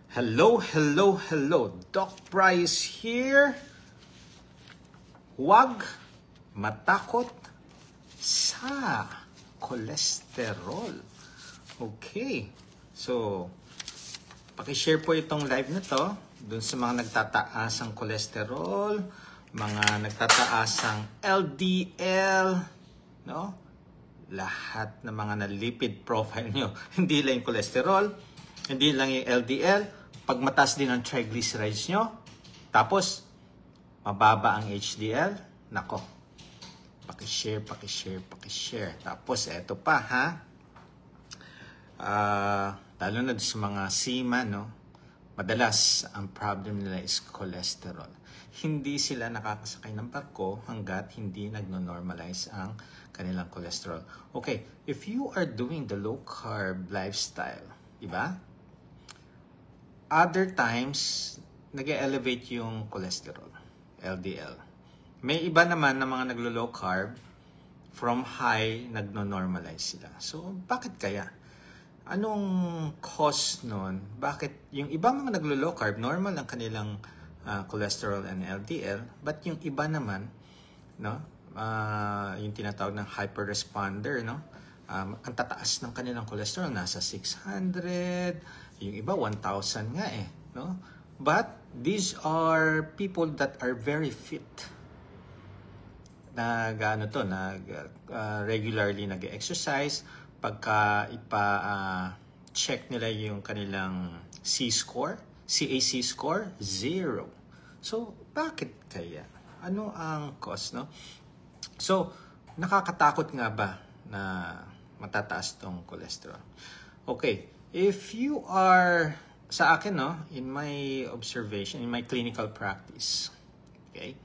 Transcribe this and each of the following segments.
Hello, hello, hello. Doc Bryce here. Huwag matakot sa cholesterol. Okay. So, pakishare po itong live na to dun sa mga nagtataasang cholesterol, mga nagtataasang LDL, no? Lahat ng mga na-lipid profile nyo. Hindi lang yung cholesterol, hindi lang yung LDL, pag mataas din ang triglycerides nyo, tapos mababa ang HDL, nako, pakishare. Tapos eto pa ha, lalo na sa mga seaman, no? Madalas ang problem nila is cholesterol. Hindi sila nakakasakay ng barko hanggat hindi nagno-normalize ang kanilang cholesterol. Okay, if you are doing the low carb lifestyle, diba? Other times, nag-elevate yung cholesterol, LDL. May iba naman na mga naglo-low carb, from high, nagno-normalize sila. So, bakit kaya? Anong cause nun? Bakit yung ibang mga naglo-low carb, normal ang kanilang cholesterol and LDL, but yung iba naman, no, yung tinatawag ng hyper-responder, no, ang tataas ng kanilang cholesterol, nasa 600, yung iba 1,000 nga eh, no? But these are people that are very fit. Regularly nag-exercise, pagka check nila yung kanilang C-score, CAC score, 0. So, bakit kaya? Ano ang cause, no? So, nakakatakot nga ba na matataas tong cholesterol? Okay. If you are, sa akin, no, in my observation, in my clinical practice, okay,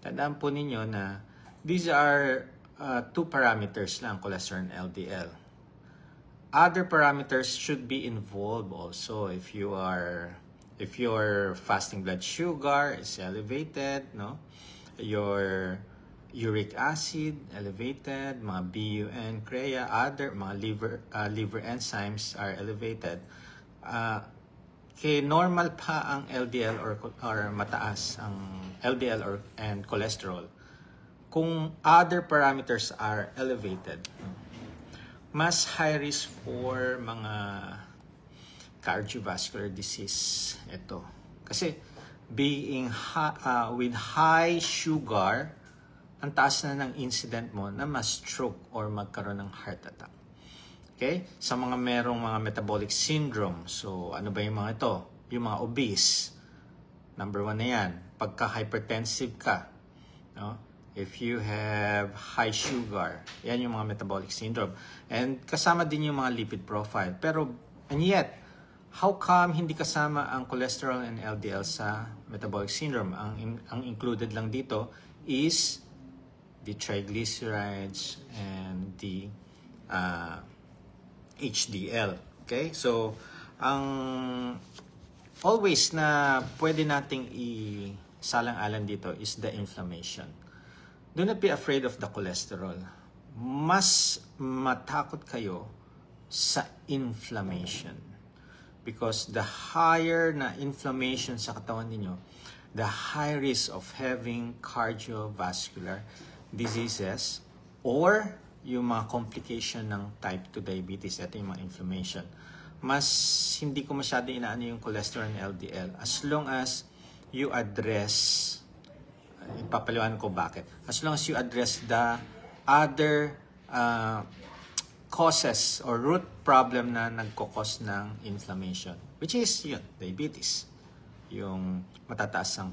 tandaan po ninyo na these are two parameters lang, cholesterol and LDL. Other parameters should be involved also. If your fasting blood sugar is elevated, no, your uric acid elevated, mga BUN, CREA, other mga liver enzymes are elevated. Normal pa ang LDL or mataas ang LDL and cholesterol. Kung other parameters are elevated, mas high risk for mga cardiovascular disease ito. Kasi being with high sugar, ang taas na ng incident mo na ma-stroke or magkaroon ng heart attack. Okay? Sa mga merong mga metabolic syndrome, so ano ba yung mga ito? Yung mga obese, number 1 na yan. Pagka-hypertensive ka, no? If you have high sugar, yan yung mga metabolic syndrome. And kasama din yung mga lipid profile. Pero, and yet, how come hindi kasama ang cholesterol and LDL sa metabolic syndrome? Ang included lang dito is the triglycerides and the HDL. Okay? So, always na pwede nating isalang-alan dito is the inflammation. Do not be afraid of the cholesterol. Mas matakot kayo sa inflammation. Because the higher na inflammation sa katawan ninyo, the high risk of having cardiovascular diseases or yung mga complication ng type 2 diabetes, ito yung mga inflammation. Mas hindi ko masyado inaano yung cholesterol and LDL as long as you address, ipapaliwanag ko bakit, as long as you address the other causes or root problem na nagkukos ng inflammation, which is yun, diabetes, yung matataas ang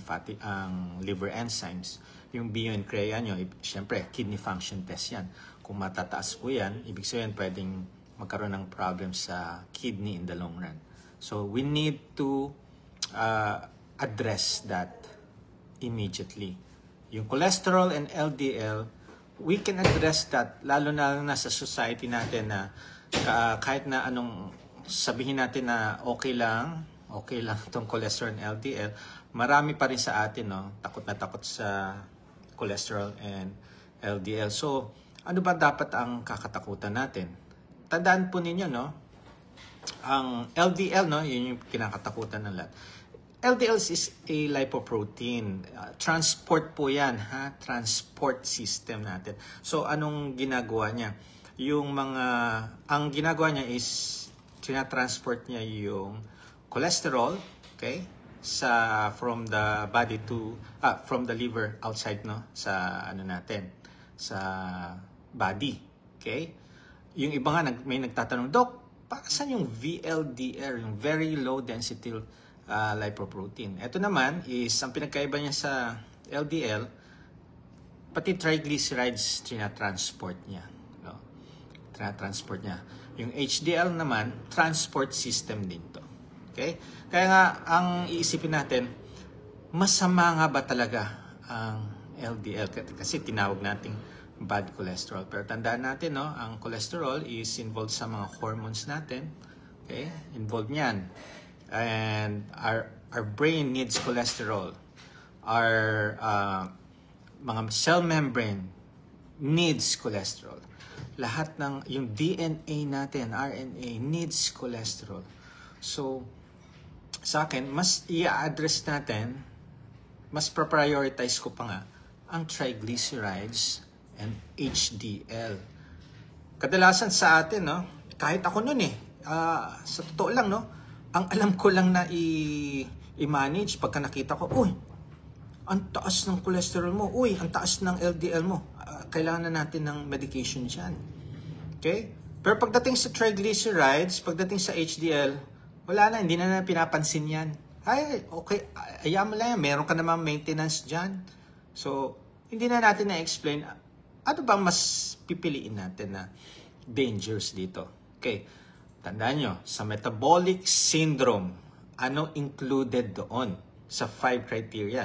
liver enzymes, yung BUN CREA nyo, siyempre, kidney function test yan. Kung matataas po yan, ibig sabihin pwedeng magkaroon ng problem sa kidney in the long run. So, we need to address that immediately. Yung cholesterol and LDL, we can address that, lalo na sa society natin na kahit na anong sabihin natin na okay lang itong cholesterol and LDL, marami pa rin sa atin, no, takot na takot sa cholesterol and LDL. So, ano ba dapat ang kakatakutan natin? Tandaan po ninyo, no, ang LDL, no, yun yung kinakatakutan ng lahat. LDL is a lipoprotein. Transport po yan, ha? Transport system natin. So, anong ginagawa niya? Ang ginagawa niya is, tinatransport niya yung cholesterol, okay? From the body to, from the liver outside, no? Sa, sa body, okay? Yung iba nga, may nagtatanong, Dok, para saan yung VLDL, yung very low density lipoprotein? Ito naman is, ang pinagkaiba niya sa LDL, pati triglycerides transport niya. No? Transport niya. Yung HDL naman, transport system din to. Okay? Kaya nga, ang iisipin natin, masama nga ba talaga ang LDL? Kasi tinawag nating bad cholesterol. Pero tandaan natin, no, ang cholesterol is involved sa mga hormones natin. Okay? Involved niyan. And our brain needs cholesterol. Our mga cell membrane needs cholesterol. Lahat ng yung DNA natin, RNA needs cholesterol. So sa akin, mas i-address natin, mas prioritize ko pa nga ang triglycerides and HDL. Kadalasan sa atin, no, kahit ako noon sa totoo lang, no, ang alam ko lang na i-manage pagka nakita ko, uy, ang taas ng cholesterol mo, uy, ang taas ng LDL mo, kailangan na natin ng medication dyan. Okay? Pero pagdating sa triglycerides, pagdating sa HDL, wala na, hindi na pinapansin yan. Ay, okay, ayaw mo lang yan, meron ka namang maintenance dyan. So, hindi na natin na-explain, ano bang mas pipiliin natin na dangers dito? Okay, tandaan nyo, sa metabolic syndrome, ano included doon sa 5 criteria?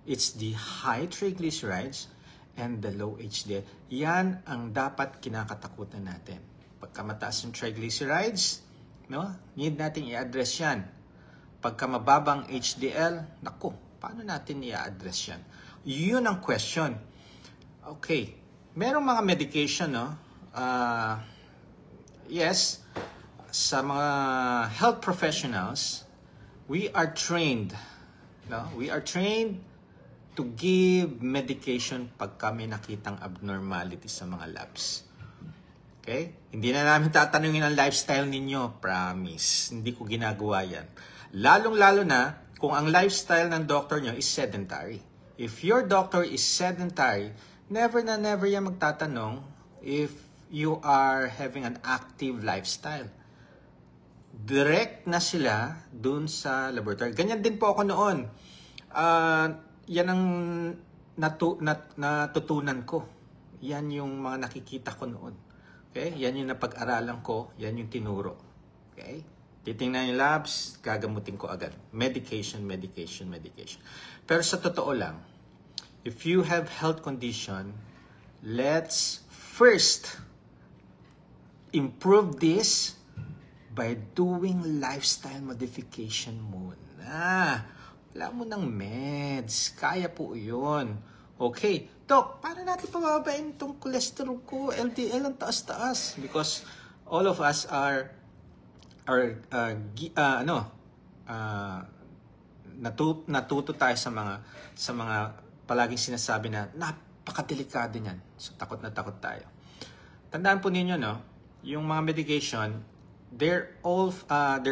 It's the high triglycerides and the low HDL. Yan ang dapat kinakatakutan natin. Pagka mataas yung triglycerides, no, need natin i-address yan. Pagka mababang HDL, naku, paano natin i-address yan? Yun ang question. Okay, merong mga medication, no? Yes, sa mga health professionals, we are trained, no? We are trained to give medication pag kami nakitang abnormality sa mga labs. Okay? Hindi na namin tatanungin ang lifestyle ninyo, promise. Hindi ko ginagawa yan. Lalong-lalo na kung ang lifestyle ng doctor nyo is sedentary. If your doctor is sedentary, never na never yan magtatanong if you are having an active lifestyle. Direct na sila dun sa laboratory. Ganyan din po ako noon. Yan ang natutunan ko. Yan yung mga nakikita ko noon. Okay? Yan yung napag-aralan ko. Yan yung tinuro. Okay? Titingnan yung labs, gagamutin ko agad. Medication. Pero sa totoo lang, if you have health condition, let's first improve this by doing lifestyle modification muna. Wala mo ng meds. Kaya po yun. Okay. Dok, paano natin pababain itong cholesterol ko? LDL ang taas-taas. Because all of us are natuto tayo sa mga palaging sinasabi na napakadelikado niyan. So takot na takot tayo. Tandaan po ninyo, no, yung mga medication, their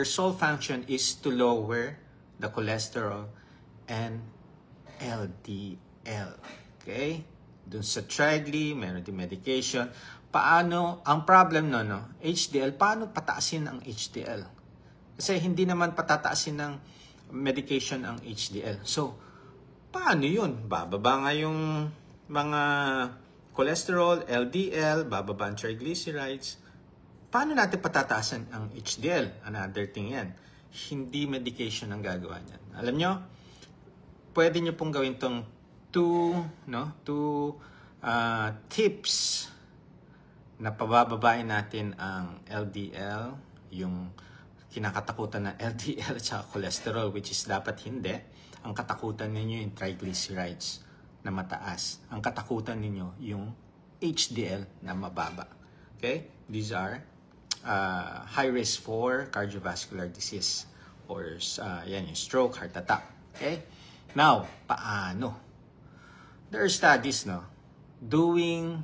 sole function is to lower the cholesterol and LDL. Okay? Dun sa trigly, meron din medication. Paano, ang problem no, HDL, paano pataasin ang HDL? Kasi hindi naman patataasin ng medication ang HDL. So, paano yun? Bababa nga yung mga cholesterol, LDL, bababa ang triglycerides. Paano natin patataasan ang HDL? Another thing yan. Hindi medication ang gagawa niyan. Alam nyo, pwede nyo pong gawin tong two tips na pabababain natin ang LDL, yung kinakatakutan na LDL at saka cholesterol, which is dapat hindi. Ang katakutan ninyo yung triglycerides na mataas. Ang katakutan ninyo yung HDL na mababa. Okay? These are high risk for cardiovascular disease or yan yung stroke, heart attack. Okay? Now, paano? There are studies, no? Doing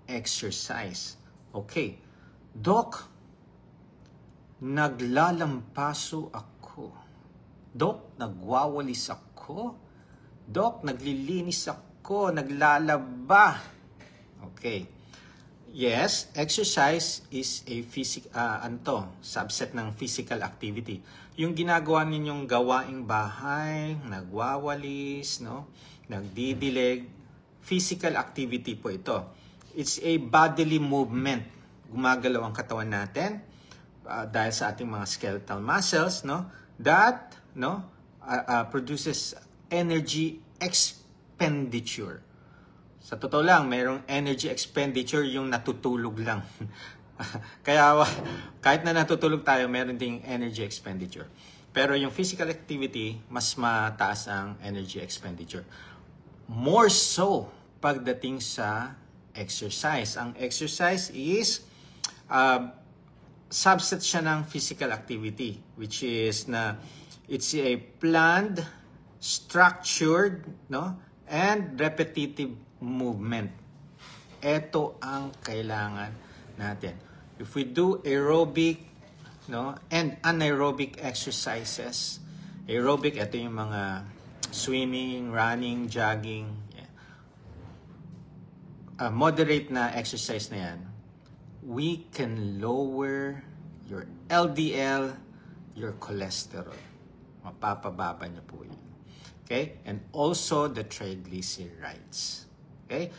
exercise. Okay. Doc, naglalampaso ako. Doc, nagwawalis ako. Doc, naglilinis ako. Naglalaba. Okay. Yes, exercise is a subset ng physical activity. Yung ginagawa ninyong gawaing bahay, nagwawalis, no? Nagdidilig, physical activity po ito. It's a bodily movement. Gumagalaw ang katawan natin dahil sa ating mga skeletal muscles, no? That, no, produces energy expenditure. Sa totoo lang, mayroong energy expenditure yung natutulog lang. Kaya kahit na natutulog tayo, meron ding energy expenditure. Pero yung physical activity, mas mataas ang energy expenditure. More so pagdating sa exercise. Ang exercise is subset siya ng physical activity, which is na it's a planned, structured, no, and repetitive movement. Ito ang kailangan natin. If we do aerobic, no, and anaerobic exercises, aerobic, ito yung mga swimming, running, jogging, moderate na exercise na yan, we can lower your LDL, your cholesterol. Mapapababa niyo po yun. Okay? And also the triglycerides. Okay?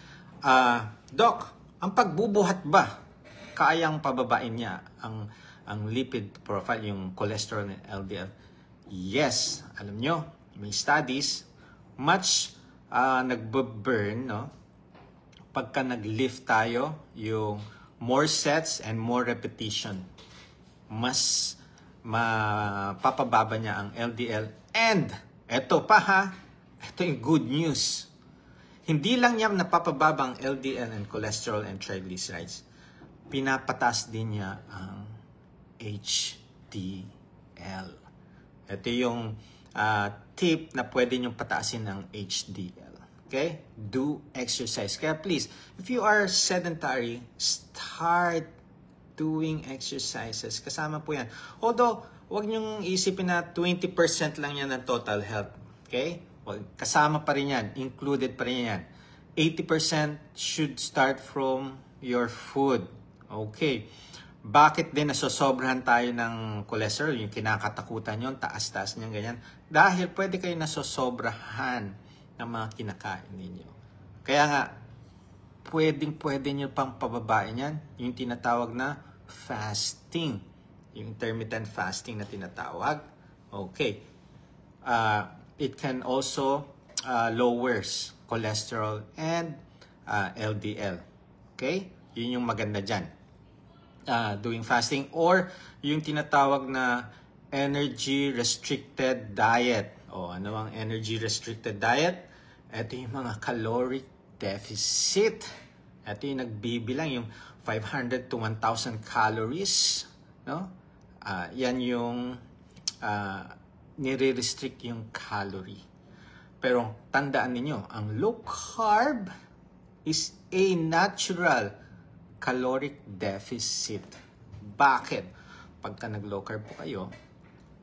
Doc, ang pagbubuhat ba, kayang pababain niya ang lipid profile, yung cholesterol and LDL? Yes. Alam nyo, may studies, much nagbe-burn, no? Pagka nag-lift tayo, yung more sets and more repetition, mas mapapababa niya ang LDL. And, eto pa ha, ito yung good news. Hindi lang niya napapababa ang LDL and cholesterol and triglycerides. Pinapataas din niya ang HDL. Ito yung tip na pwede niyong pataasin ng HDL. Okay? Do exercise. Kaya please, if you are sedentary, start doing exercises. Kasama po yan. Although, huwag niyong isipin na 20% lang yan ng total health. Okay? Well, kasama pa rin yan. Included pa rin yan. 80% should start from your food. Okay. Bakit din nasosobrahan tayo ng cholesterol? Yung kinakatakutan nyo, taas-taas nyo, ganyan. Dahil pwede kayo nasosobrahan ng mga kinakain ninyo. Kaya nga, pwede nyo pang pababain yan. Yung tinatawag na fasting. Yung intermittent fasting na tinatawag. Okay. It can also lowers cholesterol and LDL. Okay? Yun yung maganda dyan. Doing fasting or yung tinatawag na energy restricted diet. O ano ang energy restricted diet? Ito yung mga caloric deficit. Ito yung nagbibilang yung 500 to 1,000 calories, no? Yan yung nire-restrict yung calorie. Pero tandaan ninyo, ang low carb is a natural caloric deficit. Bakit? Pagka nag-low carb po kayo,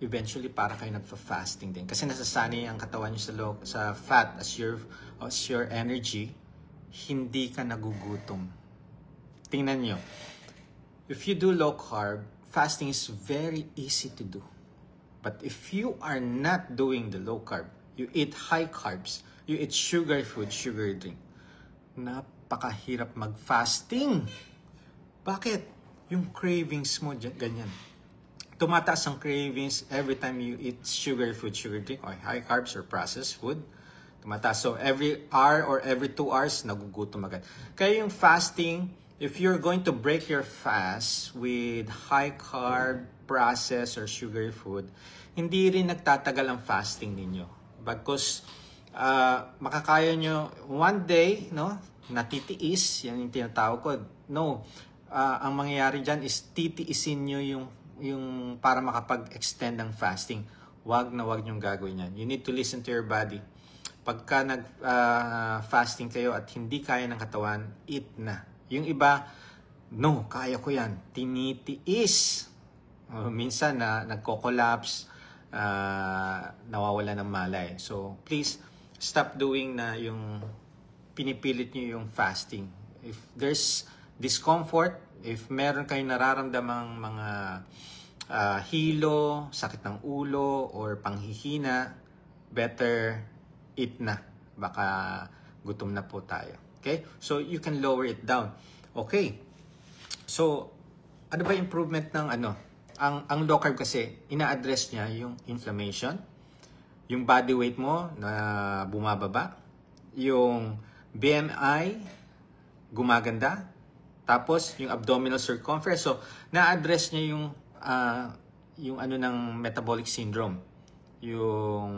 eventually para kayo nagfa-fasting din. Kasi nasasanay ang katawan nyo sa fat as your energy, hindi ka nagugutom. Tingnan nyo. If you do low carb, fasting is very easy to do. But if you are not doing the low carb, you eat high carbs, you eat sugar food, sugar drink, napakahirap mag-fasting. Bakit? Yung cravings mo, ganyan. Tumataas ang cravings every time you eat sugar food, sugar drink, or high carbs or processed food. Tumataas. So, every hour or every 2 hours, nagugutom agad. Kaya yung fasting, if you're going to break your fast with high carb, processed, or sugar food, hindi rin nagtatagal ang fasting ninyo. Because makakaya nyo one day, no, natitiis, yan yung tinatawag ko. No, ang mangyayari dyan is titiisin nyo yung para makapag-extend ng fasting. Wag na wag nyong gagawin yan. You need to listen to your body. Pagka nag-fasting kayo at hindi kaya ng katawan, eat na. Yung iba, no, kaya ko yan. Tinitiis. Minsan na nagko-collapse, nawawala ng malay. So, please, stop doing na yung pinipilit nyo yung fasting. If there's discomfort, if meron kayong nararamdamang mga hilo, sakit ng ulo, or panghihina, better eat na. Baka gutom na po tayo. Okay? So, you can lower it down. Okay. So, ano ba improvement ng ano? Ang low carb kasi, ina-address niya yung inflammation, yung body weight mo na bumababa, yung BMI gumaganda, tapos yung abdominal circumference. So, na-address niya yung ano ng metabolic syndrome, yung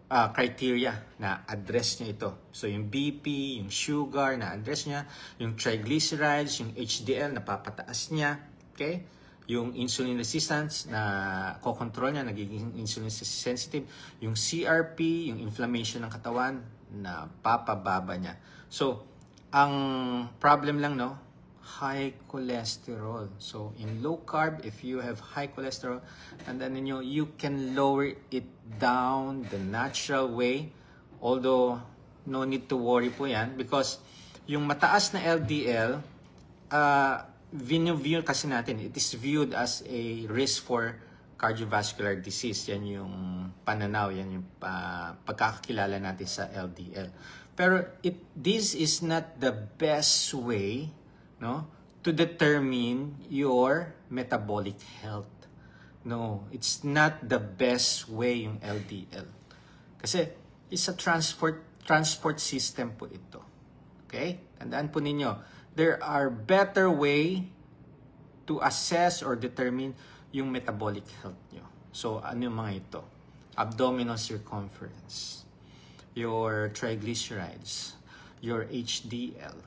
criteria na address niya ito. So, yung BP, yung sugar, na-address niya, yung triglycerides, yung HDL, napapataas niya, okay? Yung insulin resistance na kokontrol niya, nagiging insulin sensitive, yung CRP, yung inflammation ng katawan, na papababa niya. So, ang problem lang, no, high cholesterol. So, in low carb, if you have high cholesterol, tandaan ninyo, you can lower it down the natural way. Although, no need to worry po yan because yung mataas na LDL, view kasi natin, it is viewed as a risk for cardiovascular disease. Yan yung pananaw, yan yung pagkakakilala natin sa LDL. Pero this is not the best way, no, to determine your metabolic health. No, it's not the best way yung LDL. Kasi it's a transport system po ito. Okay? Tandaan po ninyo, there are better way to assess or determine yung metabolic health nyo. So, ano yung mga ito? Abdominal circumference, your triglycerides, your HDL,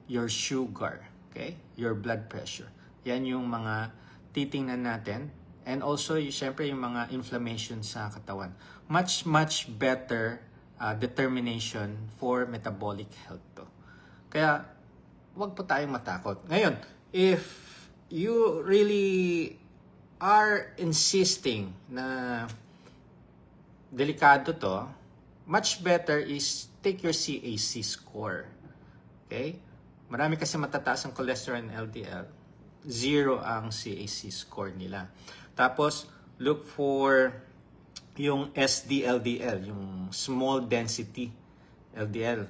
your sugar, okay? Your blood pressure. Yan yung mga titingnan natin. And also, syempre, yung mga inflammation sa katawan. Much, much better determination for metabolic health to. Kaya, wag po tayong matakot. Ngayon, if you really are insisting na delikado to, much better is take your CAC score. Okay? Marami kasi matataas ang cholesterol and LDL. 0 ang CAC score nila. Tapos, look for yung SDLDL, yung small density LDL.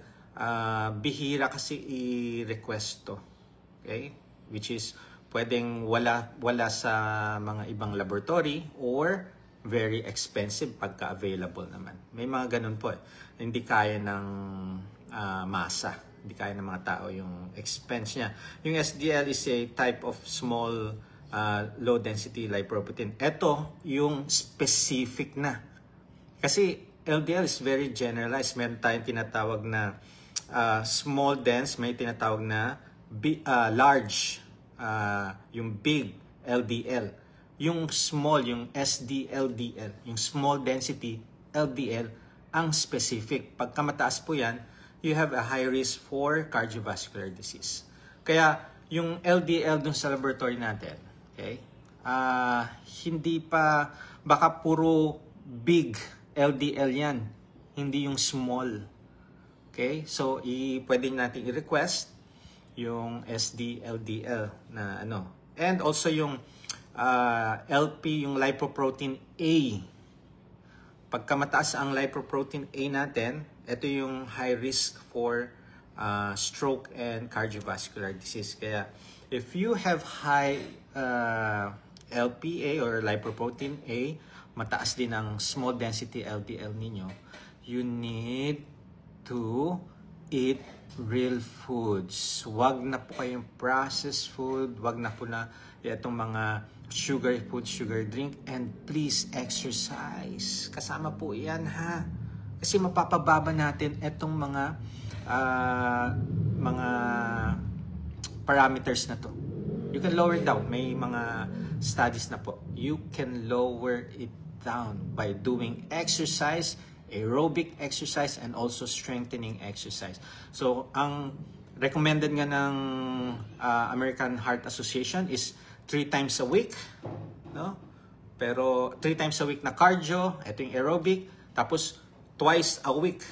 Bihira kasi i-request to. Okay? Which is, pwedeng wala sa mga ibang laboratory or very expensive pagka available naman. May mga ganun po. Hindi kaya ng masa. Hindi kaya ng mga tao yung expense niya. Yung SDL is a type of small low density lipoprotein. Ito yung specific na. Kasi LDL is very generalized. Meron tayong tinatawag na small dense, may tinatawag na large, yung big LDL. Yung small, yung SDLDL, yung small density LDL, ang specific. Pagka mataas po yan, you have a high risk for cardiovascular disease. Kaya yung LDL dun sa laboratory natin, okay, hindi pa, baka puro big LDL yan, hindi yung small. Okay, so pwede natin i-request yung SDLDL na ano. And also yung LP, yung lipoprotein A. Pagka mataas ang lipoprotein A natin, ito yung high risk for stroke and cardiovascular disease. Kaya if you have high LPA or lipoprotein A, mataas din ang small density LDL ninyo, you need to eat real foods. Wag na po kayong processed food, wag na po na itong mga sugar food, sugar drink, and please exercise. Kasama po yan, ha? Kasi mapapababa natin itong mga parameters na to. You can lower it down. May mga studies na po. You can lower it down by doing exercise, aerobic exercise, and also strengthening exercise. So, ang recommended nga ng American Heart Association is 3 times a week, no? Pero 3 times a week na cardio, ito yung aerobic, tapos twice a week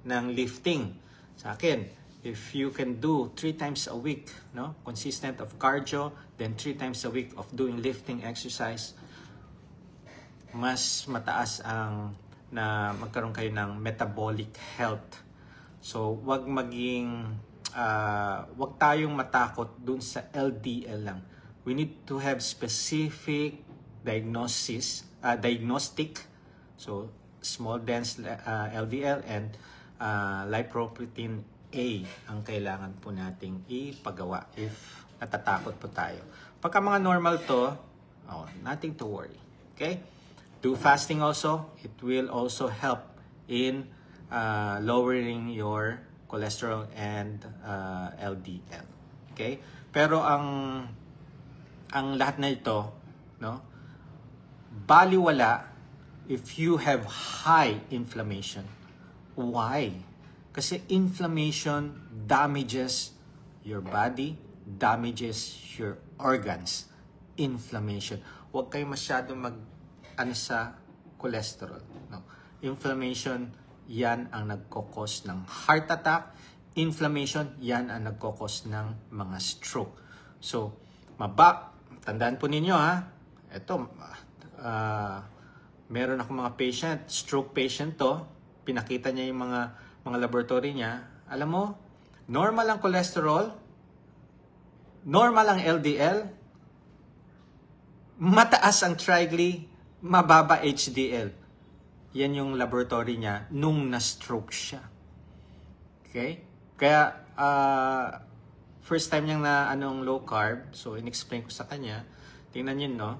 ng lifting. Sa akin, if you can do 3 times a week, no, consistent of cardio, then 3 times a week of doing lifting exercise, mas mataas ang na magkaroon kayo ng metabolic health. So, wag tayong matakot dun sa LDL lang. We need to have specific diagnostic. So, small dense LDL and lipoprotein A ang kailangan po nating ipagawa if natatakot po tayo. Pagka mga normal to, nothing to worry. Okay? Do fasting also. It will also help in lowering your cholesterol and LDL. Okay? Pero ang lahat na ito, no? Baliwala if you have high inflammation. Why? Kasi inflammation damages your body, damages your organs. Inflammation. Huwag kayo masyadong sa cholesterol. No? Inflammation, yan ang nagkokos ng heart attack. Inflammation, yan ang nagkokos ng mga stroke. So, tandaan po ninyo ito, meron ako mga patient, stroke patient to, pinakita niya yung mga laboratory niya. Alam mo, normal ang cholesterol, normal ang LDL, mataas ang triglyceride, mababa HDL. Yan yung laboratory niya nung na-stroke siya. Okay? Kaya, first time niyang na low carb, so in-explain ko sa kanya, tingnan niyo, no?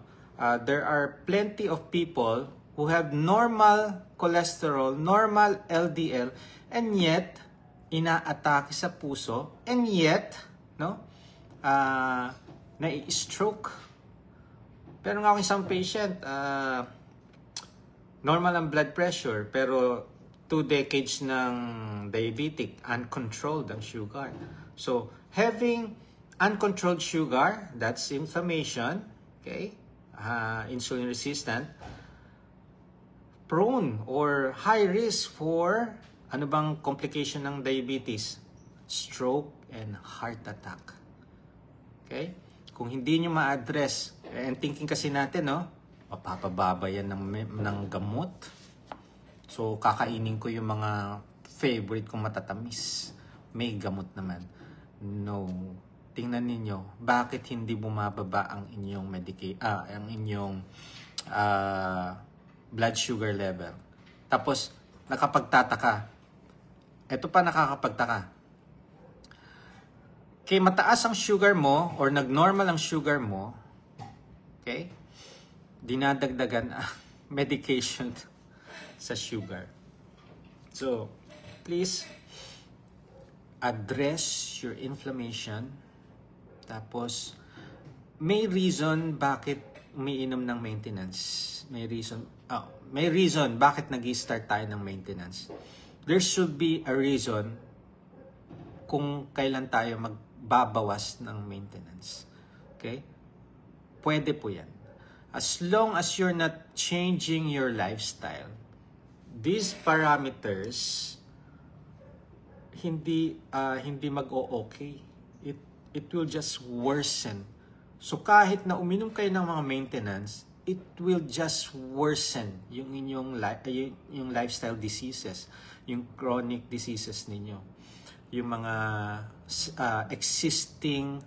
There are plenty of people who have normal cholesterol, normal LDL, and yet, inaatake sa puso, and yet, no? Na-stroke. Pero nga ako isang patient, normal ang blood pressure, pero 2 decades ng diabetic, uncontrolled ang sugar. So, having uncontrolled sugar, that's inflammation, okay? Insulin resistant, prone or high risk for ano bang complication ng diabetes? Stroke and heart attack. Okay? Kung hindi nyo ma-address, and thinking kasi natin, no, mapapababa yan ng gamot. So, kakainin ko yung mga favorite kong matatamis. May gamot naman. No. Tingnan ninyo, bakit hindi bumababa ang inyong blood sugar level? Tapos, nakapagtataka. Ito pa nakakapagtaka. Kaya mataas ang sugar mo or nag-normal ang sugar mo, okay? Dinadagdagan ang medication sa sugar. So, please address your inflammation. Tapos, may reason bakit umiinom ng maintenance. May reason bakit nag-i-start tayo ng maintenance. There should be a reason kung kailan tayo magbabawas ng maintenance. Okay? Pwede po yan. As long as you're not changing your lifestyle, these parameters hindi mag-o-okay. It will just worsen. So kahit na uminom kayo ng mga maintenance, it will just worsen yung inyong yung lifestyle diseases, yung chronic diseases ninyo, yung mga existing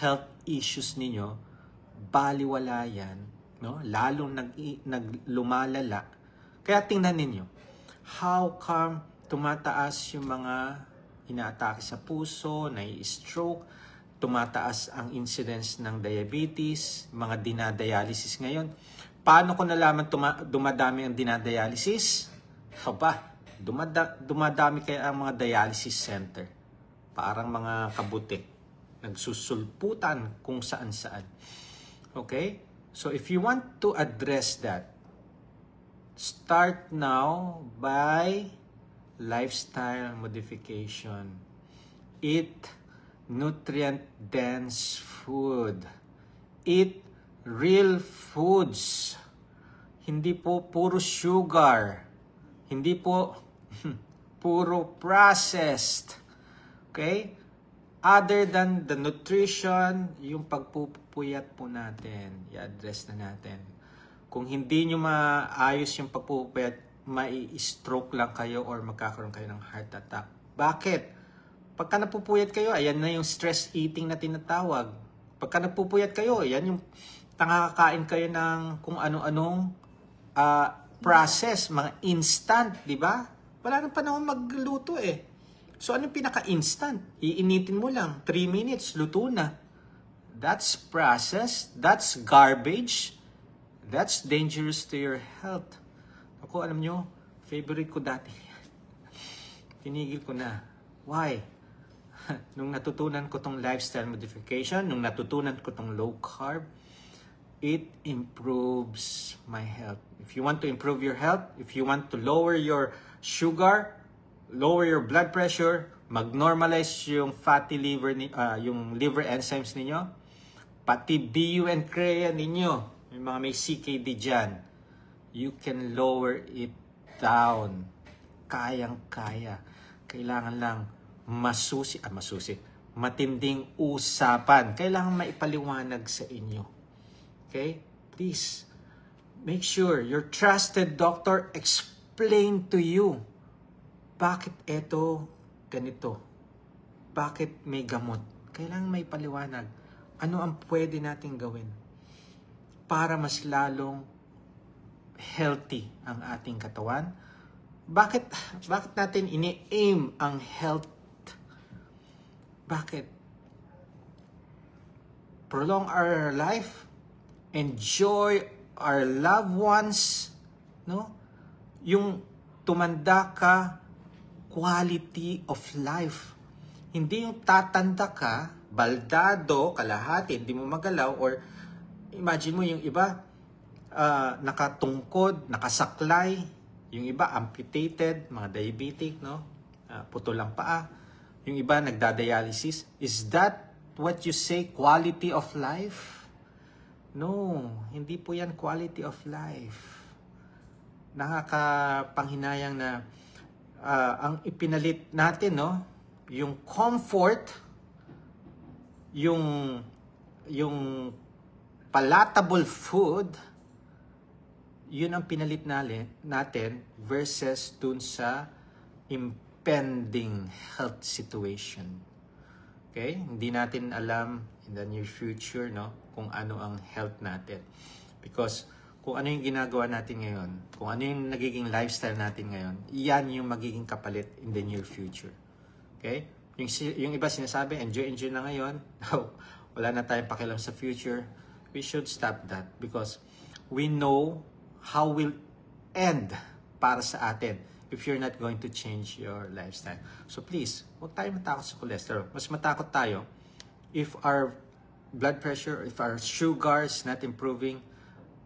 health issues ninyo, baliwala yan, no? Lalong lumalala. Kaya tingnan ninyo, how come tumataas yung mga inaatake sa puso, nai-stroke, tumataas ang incidence ng diabetes, mga dinadialysis ngayon. Paano ko nalaman dumadami ang dinadialysis? Haba, dumadami kaya ang mga dialysis center. Parang mga kabutik. nagsusulputan kung saan-saan. Okay? So if you want to address that, start now by lifestyle modification. Eat nutrient-dense food. Eat real foods. Hindi po puro sugar. Hindi po puro processed. Okay? Other than the nutrition, yung pagpupuyat po natin, i-address na natin. Kung hindi nyo maayos yung pagpupuyat, mai-stroke lang kayo or magkakaroon kayo ng heart attack. Bakit? Pagka napupuyat kayo, ayan na yung stress eating na tinatawag. Pagka napupuyat kayo, ayan yung nakakain kayo ng kung ano-anong process, mga instant, di ba? Wala nang panahon magluto eh. So, ano yung pinaka-instant? Iinitin mo lang. 3 minutes, luto na. That's processed. That's garbage. That's dangerous to your health. Ako, alam nyo, favorite ko dati. Tinigil ko na. Why? Nung natutunan ko tong lifestyle modification, nung natutunan ko tong low carb, it improves my health. If you want to improve your health, if you want to lower your sugar, lower your blood pressure, mag-normalize yung fatty liver, yung liver enzymes ninyo, pati BU and CREA ninyo, yung mga may CKD dyan, you can lower it down. Kayang-kaya. Kailangan lang matinding usapan. Kailangan maipaliwanag sa inyo. Okay? Please, make sure your trusted doctor explain to you bakit eto ganito? Bakit may gamot? Kailangan may paliwanag. Ano ang pwede nating gawin para mas lalong healthy ang ating katawan? Bakit natin ini-aim ang health? Bakit? Prolong our life, enjoy our loved ones, no? Yung tumanda ka, quality of life. Hindi yung tatanda ka, baldado, kalahati, hindi mo magalaw, or imagine mo yung iba, nakatungkod, nakasaklay, yung iba amputated, mga diabetic, no? Putol lang paa. Yung iba nagda-dialysis. Is that what you say quality of life? No, hindi po yan quality of life. Nakakapanghinayang na ang ipinalit natin, no, yung comfort, yung palatable food, yun ang pinalit natin versus dun sa impending health situation. Okay? Hindi natin alam in the near future, no, kung ano ang health natin. Because kung ano yung ginagawa natin ngayon, kung ano yung nagiging lifestyle natin ngayon, yan yung magiging kapalit in the near future. Okay? Yung iba sinasabi, enjoy na ngayon. Wala na tayong pakialam sa future. We should stop that because we know how will end para sa atin if you're not going to change your lifestyle. So please, huwag tayo matakot sa cholesterol. Mas matakot tayo if our blood pressure, if our sugar is not improving.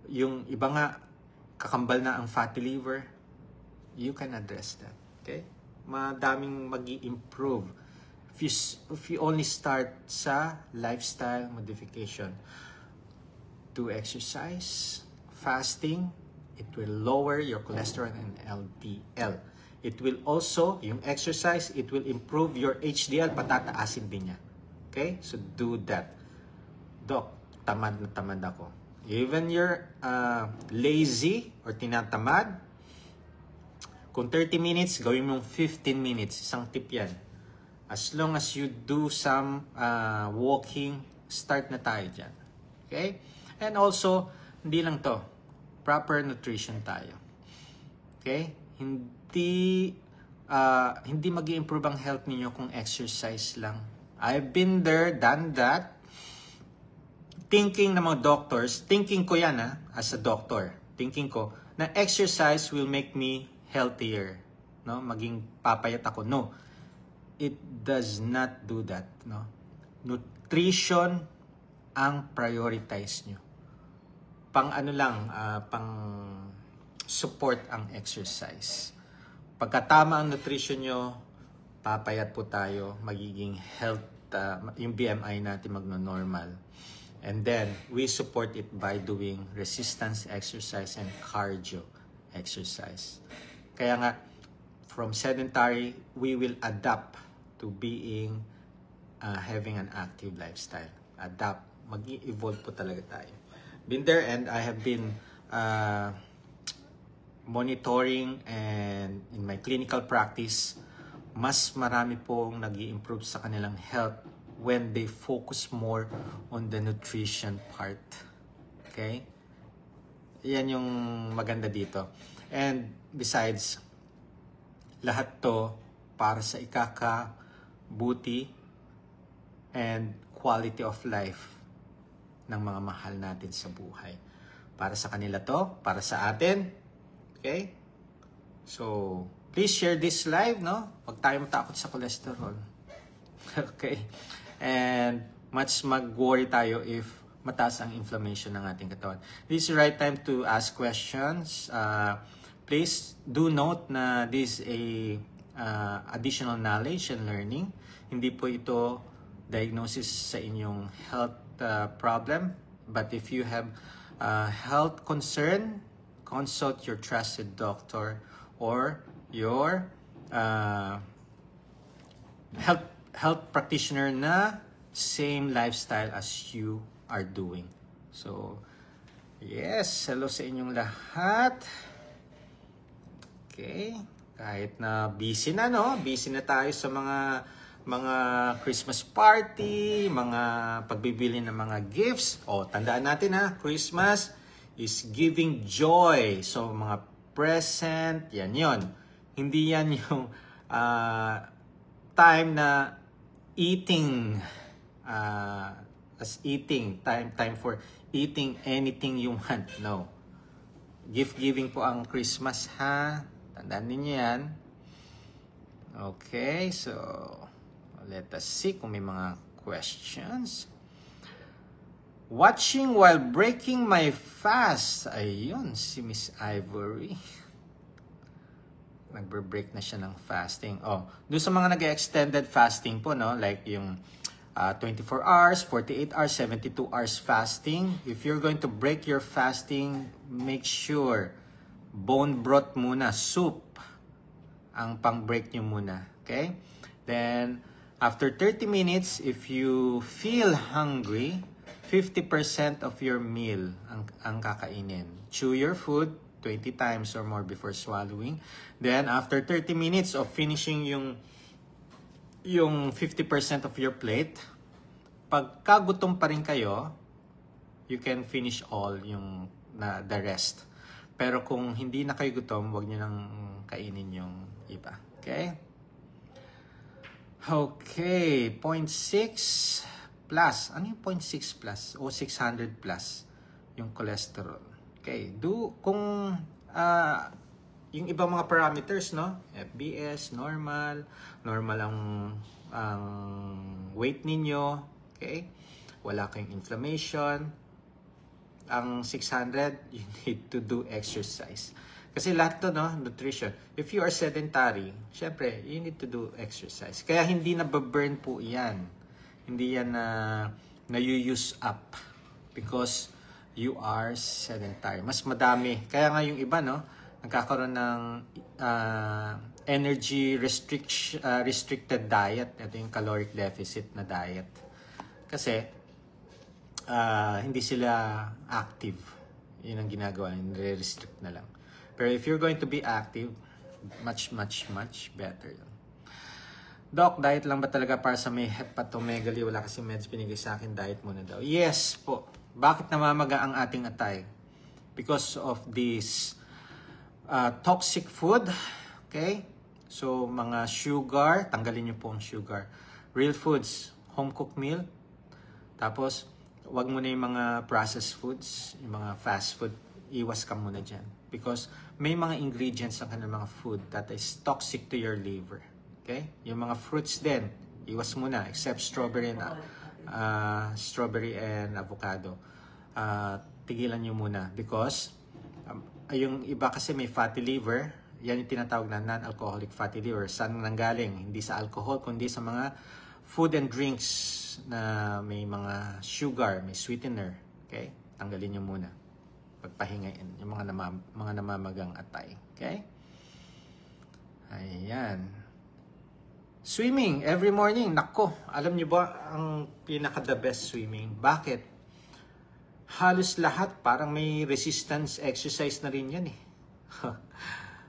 Yung iba nga, kakambal na ang fatty liver, you can address that. Okay? Madaming mag-i-improve if you only start sa lifestyle modification. Do exercise, fasting, it will lower your cholesterol and LDL. It will also, yung exercise, it will improve your HDL, patataasin din niya. Okay? So do that. Doc, tamad na tamad ako. Even you're lazy or tinatamad, kung 30 minutes, gawin mong 15 minutes. Isang tip yan. As long as you do some walking, start na tayo dyan. Okay? And also, hindi lang to, proper nutrition tayo. Okay? Hindi mag-i-improve ang health niyo kung exercise lang. I've been there, done that. Thinking ng mga doctors, thinking ko yan as a doctor, thinking ko na exercise will make me healthier, no? Maging papayat ako. No, it does not do that, no? nutrition ang prioritize nyo. Pang ano lang, pang support ang exercise. Pagka tama ang nutrition nyo, papayat po tayo, magiging health, yung BMI natin magno-normal. And then, we support it by doing resistance exercise and cardio exercise. Kaya nga, from sedentary, we will adapt to being, having an active lifestyle. Adapt, mag-evolve po talaga tayo. Been there, and I have been monitoring, and in my clinical practice, mas marami pong nag-i-improve sa kanilang health when they focus more on the nutrition part. Okay? Yan yung maganda dito. And besides, lahat to para sa ikakabuti and quality of life ng mga mahal natin sa buhay. Para sa kanila to, para sa atin. Okay? So, please share this live, no? Huwag tayo matakot sa cholesterol. Okay? And much mag-worry tayo if mataas ang inflammation ng ating katawan. This is the right time to ask questions. Please do note na this is a additional knowledge and learning. Hindi po ito diagnosis sa inyong health problem. But if you have health concern, consult your trusted doctor or your health practitioner na same lifestyle as you are doing. So, yes, hello sa inyong lahat. Okay, kahit na busy na, no? Busy na tayo sa mga Christmas party, mga pagbibili ng mga gifts. O, tandaan natin ha, Christmas is giving joy. So, mga present, yan yon. Hindi yan yung time na eating, as eating, time for eating anything you want. No. Gift giving po ang Christmas, ha? Tandaan ninyo yan. Okay, so let us see kung may mga questions. Watching while breaking my fast. Ayun, si Miss Ivory. Nagbe-break na siya ng fasting. Oh, doon sa mga nag-extended fasting po, no? Like yung 24 hours, 48 hours, 72 hours fasting. If you're going to break your fasting, make sure bone broth muna, soup ang pang-break nyo muna. Okay? Then, after 30 minutes, if you feel hungry, 50% of your meal ang kakainin. Chew your food 20 times or more before swallowing. Then, after 30 minutes of finishing yung 50% of your plate, pagka gutom pa rin kayo, you can finish all the rest. Pero kung hindi na kayo gutom, huwag nyo nang kainin yung iba. Okay? Okay, 0.6 plus. Ano yung 0.6 plus? O 600 plus yung cholesterol. Okay, kung yung ibang mga parameters, no? FBS, normal ang weight ninyo, okay? Wala kayong inflammation. Ang 600, you need to do exercise. Kasi lahat to, no? Nutrition. If you are sedentary, syempre, you need to do exercise. Kaya hindi na burn po yan. Hindi yan na you use up because you are sedentary. Mas madami. Kaya nga yung iba, no? Nagkakaroon ng energy restricted diet. Ito yung caloric deficit na diet. Kasi hindi sila active. Yun ang ginagawa. Nire-restrict na lang. Pero if you're going to be active, much better yun. Doc, diet lang ba talaga para sa may hepatomegaly? Wala kasi meds binigay sa akin, diet muna daw. Yes po. Bakit namamaga ang ating atay? Because of this toxic food. Okay? So, mga sugar, tanggalin nyo po ang sugar. Real foods, home-cooked meal. Tapos, wag muna yung mga processed foods, yung mga fast food, iwas ka muna dyan. Because may mga ingredients sa kanilang mga food that is toxic to your liver. Okay? Yung mga fruits din, iwas muna, except strawberry and strawberry and avocado. Tigilan nyo muna because yung iba kasi may fatty liver, yan yung tinatawag na non-alcoholic fatty liver. Saan nanggaling? Hindi sa alcohol, kundi sa mga food and drinks na may mga sugar, may sweetener. Okay? Tanggalin nyo muna. Pagpahingain yung mga namamagang atay. Okay? Ayan. Swimming every morning. Nako, alam nyo ba ang pinaka-the best swimming? Bakit? Halos lahat parang may resistance exercise na rin yan eh.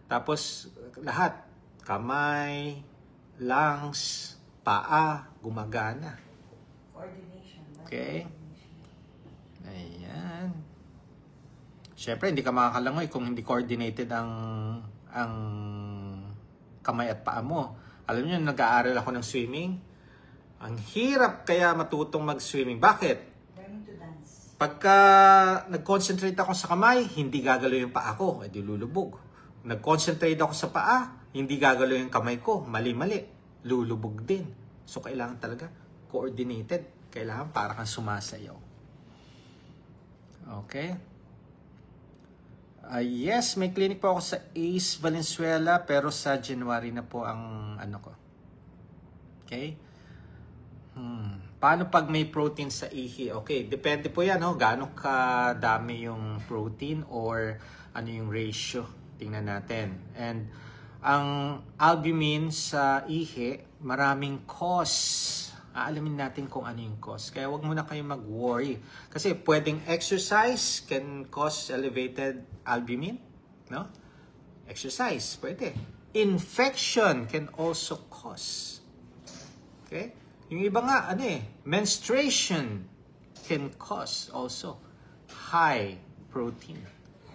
Tapos lahat, kamay, lungs, paa, gumagana. Coordination. Okay? Ayan. Siyempre, hindi ka makakalangoy kung hindi coordinated ang kamay at paa mo. Alam niyo, nag-aaral ako ng swimming. Ang hirap kaya matutong mag-swimming. Bakit? Learning to dance. Pagka nag-concentrate ako sa kamay, hindi gagalaw yung paa ko, edi lulubog. Nag-concentrate ako sa paa, hindi gagalaw yung kamay ko, mali-mali, lulubog din. So, kailangan talaga coordinated. Kailangan para kang sumasayaw. Okay? Yes, may clinic po ako sa Ace Valenzuela, pero sa January na po ang ano ko. Okay? Paano pag may protein sa ihi? Okay, depende po yan, gaano kadami yung protein or ano yung ratio. Tingnan natin. And ang albumin sa ihi, maraming cause. Aalamin natin kung ano yung cause. Kaya wag muna kayong mag-worry. Kasi pwedeng exercise can cause elevated albumin. No? Exercise, pwede. Infection can also cause. Okay? Yung iba nga, menstruation can cause also high protein.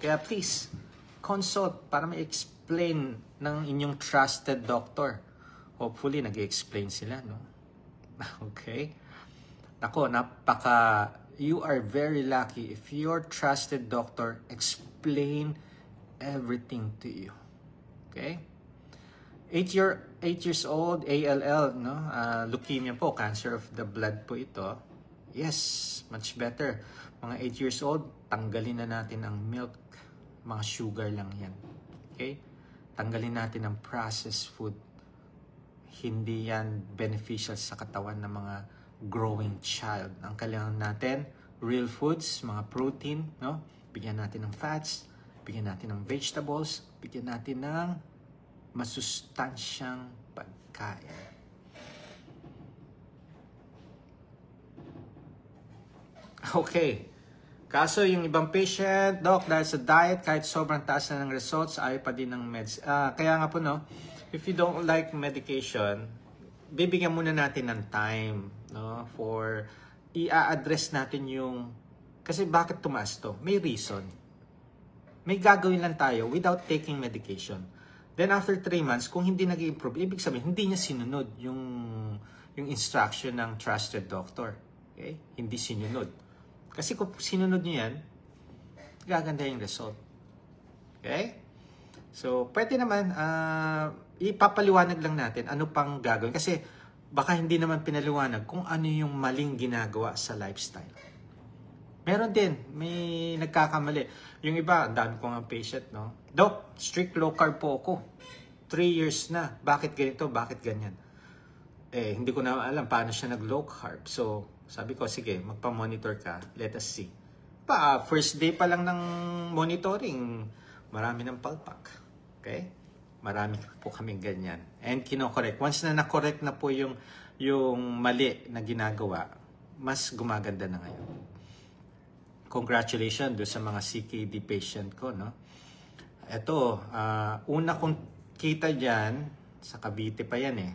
Kaya please, consult para ma-explain ng inyong trusted doctor. Hopefully, nag-explain sila, no? Okay? Ako, you are very lucky if your trusted doctor explain everything to you. Okay? 8 years old, ALL, no? Leukemia po, cancer of the blood po ito. Yes, much better. Mga 8 years old, tanggalin na natin ang milk. Mga sugar lang yan. Okay? Tanggalin natin ang processed food. Hindi yan beneficial sa katawan ng mga growing child. Ang kailangan natin, real foods, mga protein, no? Bigyan natin ng fats, bigyan natin ng vegetables, bigyan natin ng masustansyang pagkain. Okay. Kaso yung ibang patient, Doc, dahil sa diet, kahit sobrang taas na ng results, ayaw pa din ng meds. Kaya nga po, no? If you don't like medication, bibigyan muna natin ng time, no, for i-address natin yung, kasi bakit tumaas to? May reason. May gagawin lang tayo without taking medication. Then after 3 months, kung hindi nag-improve, ibig sabihin, hindi niya sinunod yung instruction ng trusted doctor. Okay? Hindi sinunod. Kasi kung sinunod niyo yan, gaganda yung result. Okay? So, pwede naman, ipapaliwanag lang natin ano pang gagawin. Kasi baka hindi naman pinaliwanag kung ano yung maling ginagawa sa lifestyle. Meron din, may nagkakamali. Yung iba, ang dami ko nga patient, no? Doc, strict low carb po ako. 3 years na. Bakit ganito? Bakit ganyan? Hindi ko na alam paano siya nag-low carb. So, sabi ko, sige, magpa-monitor ka. Let us see. First day pa lang ng monitoring, marami ng palpak. Okay? Marami po kaming ganyan. And kino-correct. Once na na-correct na po yung mali na ginagawa, mas gumaganda na ngayon. Congratulations do sa mga CKD patient ko, no? Ito, una kong kita dyan, sa Cavite pa yan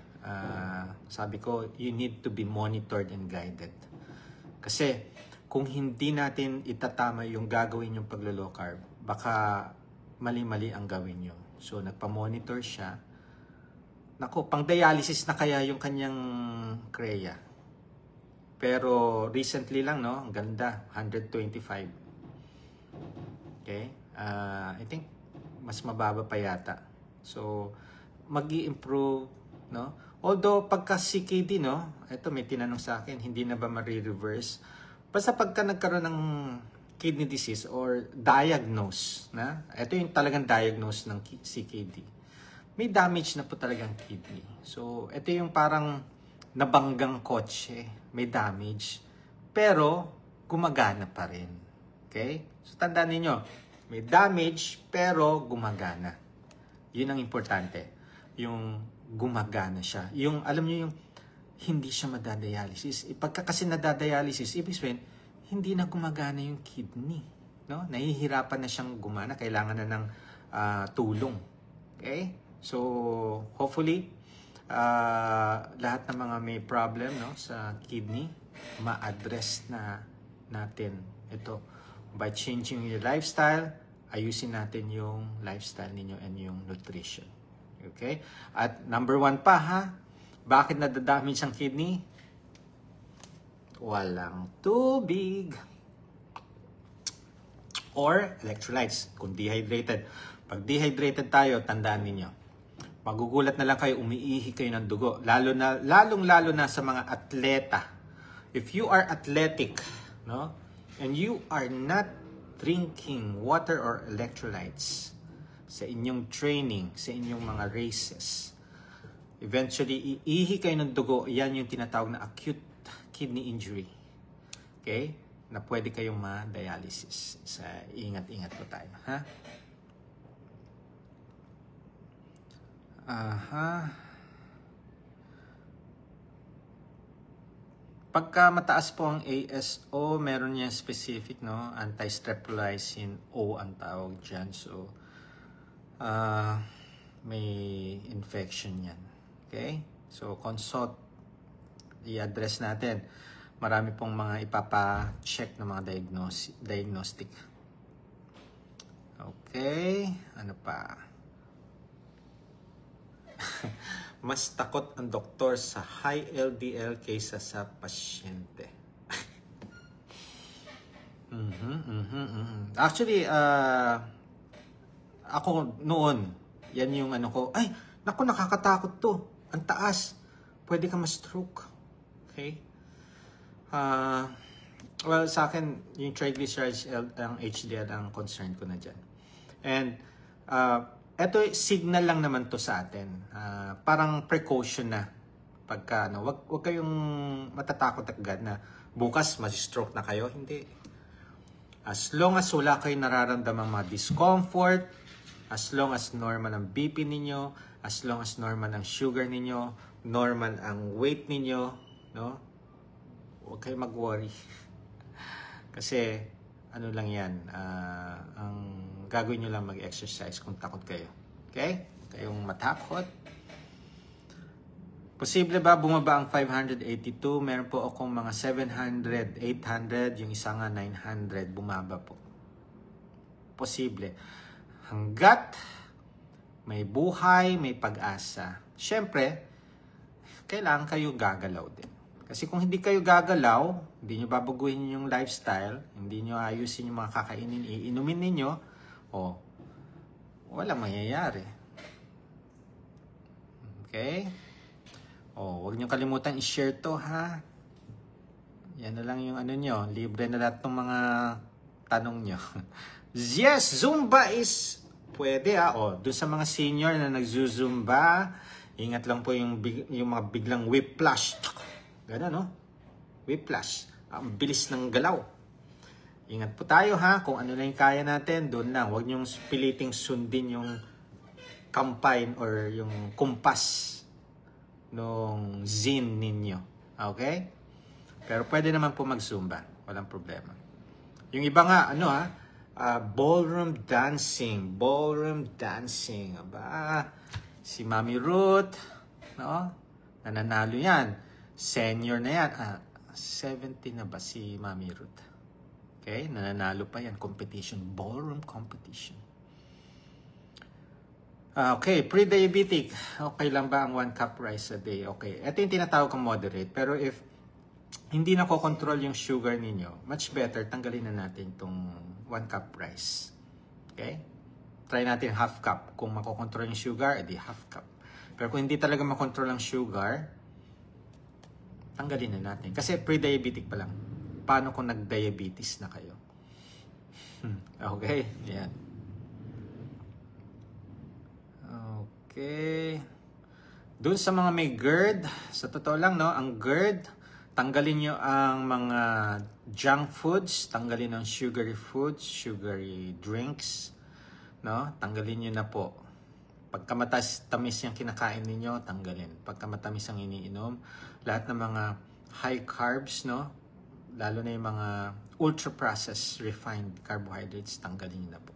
sabi ko, you need to be monitored and guided. Kasi, kung hindi natin itatama yung gagawin yung paglo-low carb, baka mali-mali ang gawin nyo. So, nagpa-monitor siya. Naku, pang dialysis na kaya yung kanyang CREA. Pero recently lang, no? Ang ganda, 125. Okay? I think mas mababa pa yata. So, mag-i-improve, no? Although, pagka CKD, no? Ito, may tinanong sa akin, hindi na ba ma-reverse? Basta pagka nagkaroon ng kidney disease or diagnose, na? Ito yung talagang diagnose ng CKD. May damage na po talagang kidney. So, ito yung parang nabanggang kotse, may damage, pero gumagana pa rin. Okay? So, tandaan ninyo, may damage, pero gumagana. Yun ang importante. Yung gumagana siya. Yung, alam niyo yung hindi siya madadialysis. Pagka kasi nadadialysis, ibig sabihin, hindi na gumagana yung kidney. No? Nahihirapan na siyang gumana. Kailangan na ng tulong. Okay? So, hopefully, lahat ng mga may problem, no, sa kidney, ma-address na natin ito. By changing your lifestyle, ayusin natin yung lifestyle ninyo and yung nutrition. Okay? At number 1 pa, ha? Bakit nadadamage ang kidney? Walang tubig. Or electrolytes, kung dehydrated. Pag dehydrated tayo, tandaan ninyo, magugulat na lang kayo, umiihi kayo ng dugo. Lalong-lalo na sa mga atleta. If you are athletic, no? And you are not drinking water or electrolytes sa inyong training, sa inyong mga races, eventually, iihi kayo ng dugo. Yan yung tinatawag na acute kidney injury. Okay? Na pwede kayong ma-dialysis. Sa ingat-ingat po tayo. Ha? Aha. Pagka mataas po ang ASO, meron niya specific, no? Anti-streptolysin O ang tawag dyan. So, may infection yan. Okay? So, consult. I-address natin. Marami pong mga ipapa-check na mga diagnostic. Okay? Ano pa? Mas takot ang doktor sa high LDL kaysa sa pasyente. Actually, ako noon, yan yung ano ko, ay, naku, nakakatakot to. Ang taas. Pwede ka ma-stroke. Okay? Well, sa akin, yung triglycerides, ang HDL, ang concern ko na dyan. And, eto, signal lang naman to sa atin. Parang precaution na. Pagka, no, wag kayong matatakot agad na bukas mag-stroke na kayo. Hindi. As long as wala kayong nararamdamang mga discomfort, as long as normal ang BP ninyo, as long as normal ang sugar ninyo, normal ang weight ninyo, no? Huwag kayong mag-worry. Kasi, ano lang yan, ang gagawin nyo lang mag-exercise kung takot kayo. Okay? Kayong matakot. Posible ba bumaba ang 582? Meron po akong mga 700, 800, yung isa nga 900, bumaba po. Posible. Hanggat may buhay, may pag-asa. Siyempre, kailangan kayo gagalaw din. Kasi kung hindi kayo gagalaw, hindi nyo babaguhin yung lifestyle, hindi nyo ayusin yung mga kakainin, iinumin ninyo, walang mangyayari. Okay? Huwag nyo kalimutan i-share to, ha? Yan na lang yung ano nyo. Libre na lahat ng mga tanong nyo. Yes, Zumba is pwede, ha? Doon sa mga senior na nagzuzumba, ingat lang po yung mga biglang whiplash. Gano'n, no? Whiplash. Ang bilis ng galaw. Ingat po tayo, ha? Kung ano lang yung kaya natin, doon lang. Huwag niyong piliting sundin yung kampain or yung kumpas nung zin ninyo. Okay? Pero pwede naman po mag-zumba. Walang problema. Yung iba nga, ballroom dancing. Ballroom dancing. Aba, si Mami Ruth, no? Nananalo yan. Senior na yan. 70 na ba si Mami Ruth? Okay? Nananalo pa yan. Competition. Ballroom competition. Okay. Pre-diabetic. Okay lang ba ang 1 cup rice a day? Okay. Ito yung tinatawag kong moderate. Pero if hindi na ko-control yung sugar ninyo, much better, tanggalin na natin itong 1 cup rice. Okay? Try natin half cup. Kung makokontrol yung sugar, edi half cup. Pero kung hindi talaga makontrol ang sugar, tanggalin na natin. Kasi pre-diabetic pa lang. Paano kung nag-diabetes na kayo? Okay, yan. Okay. Doon sa mga may GERD, sa totoo lang, no, ang GERD, tanggalin nyo ang mga junk foods, tanggalin ang sugary foods, sugary drinks, no? Tanggalin nyo na po. Pagkamatamis yung kinakain ninyo, tanggalin. Pagkamatamis ang iniinom, lahat ng mga high carbs, no? Lalo na yung mga ultra-processed, refined carbohydrates, tanggalin nyo na po.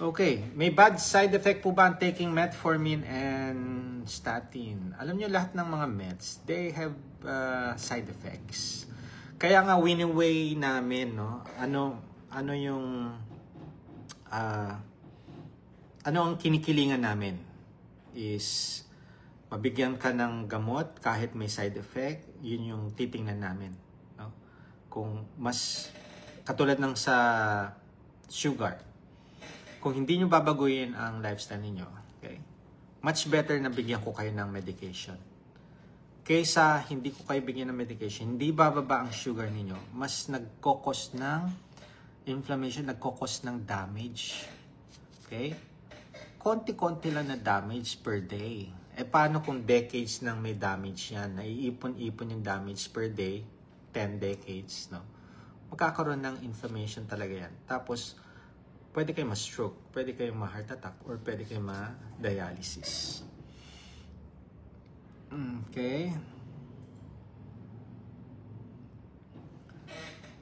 Okay, may bad side effect po ba ang taking metformin and statin? Alam nyo, lahat ng mga meds, they have side effects. Kaya nga wini-weigh namin, no? Ano yung ano ang kinikilingan namin is mabigyan ka ng gamot kahit may side effect, yun yung titingnan namin, no? Kung mas katulad ng sa sugar, kung hindi nyo babaguhin ang lifestyle niyo, okay, much better na bigyan ko kayo ng medication. Kaysa hindi ko kayo bigyan ng medication, hindi bababa ang sugar niyo, mas nagkokos ng inflammation, nagkokos ng damage. Okay? Konti-konti lang na damage per day. Eh paano kung decades nang may damage yan? Naiipon-ipon yung damage per day, 10 decades, no? Magkakaroon ng inflammation talaga yan. Tapos, pwede kayo ma-stroke, pwede kayo ma-heart attack, or pwede kayo ma-dialysis. Okay.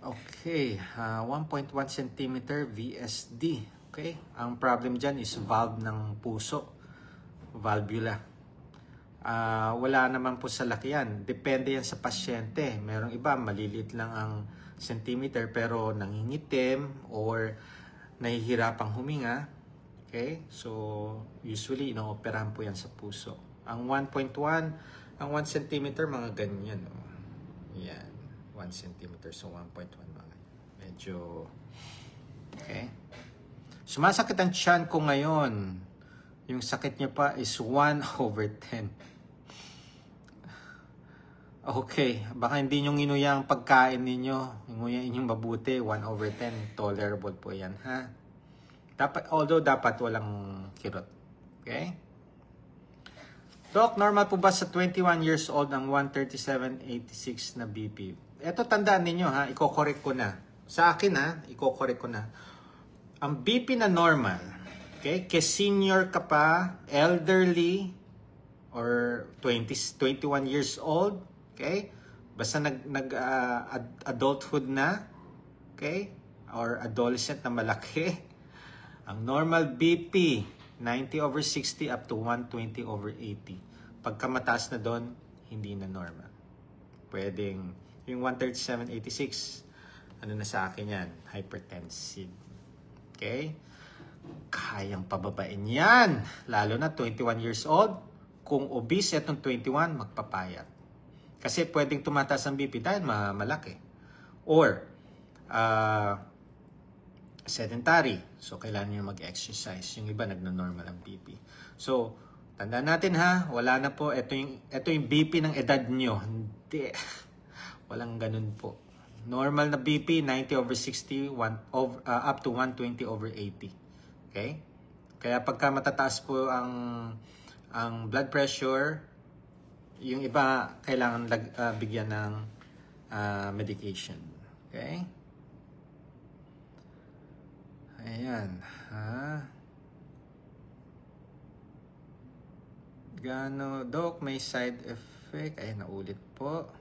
Okay, 1.1 cm VSD. Okay, ang problem dyan is valve ng puso, valvula. Wala naman po sa laki yan. Depende yan sa pasyente. Merong iba, maliliit lang ang centimeter pero nangingitim or nahihirapang huminga. Okay? So, usually, ino-operahan po yan sa puso. Ang 1.1, ang 1 cm, mga ganyan. Oh. Yan. 1 cm. So, 1.1 mga. Medyo, okay? Sumasakit ang tiyan ko ngayon. Yung sakit niya pa is 1/10. Okay. Baka hindi nyo inuya ang pagkain ninyo. Inuya inyong mabuti. 1/10. Tolerable po yan, ha? Although dapat walang kirot. Okay? Doc, normal po ba sa 21 years old ang 137/86 na BP? Ito tandaan ninyo, ha? Iko-correct ko na. Sa akin, ha? Iko-correct ko na. Ang BP na normal, okay? Kaya senior ka pa, elderly, or 21 years old, okay? Basta adulthood na, okay? Or adolescent na malaki. Ang normal BP, 90/60 up to 120/80. Pagka mataas na doon, hindi na normal. Pwedeng, yung 137/86, ano na sa akin yan? Hypertensive. Okay? Kayang pababain yan. Lalo na 21 years old. Kung obese itong 21, magpapayat. Kasi pwedeng tumataas ang BP dahil malaki. Or, sedentary. So, kailangan nyo mag-exercise. Yung iba, nagno-normal ang BP. So, tandaan natin ha, wala na po. Ito yung BP ng edad nyo. Hindi. Walang ganun po. Normal na BP, 90/60, up to 120/80. Okay? Kaya pagka matataas po ang blood pressure, yung iba kailangan bigyan ng medication. Okay? Ayan. Gano, Doc, may side effect? Ay, naulit po.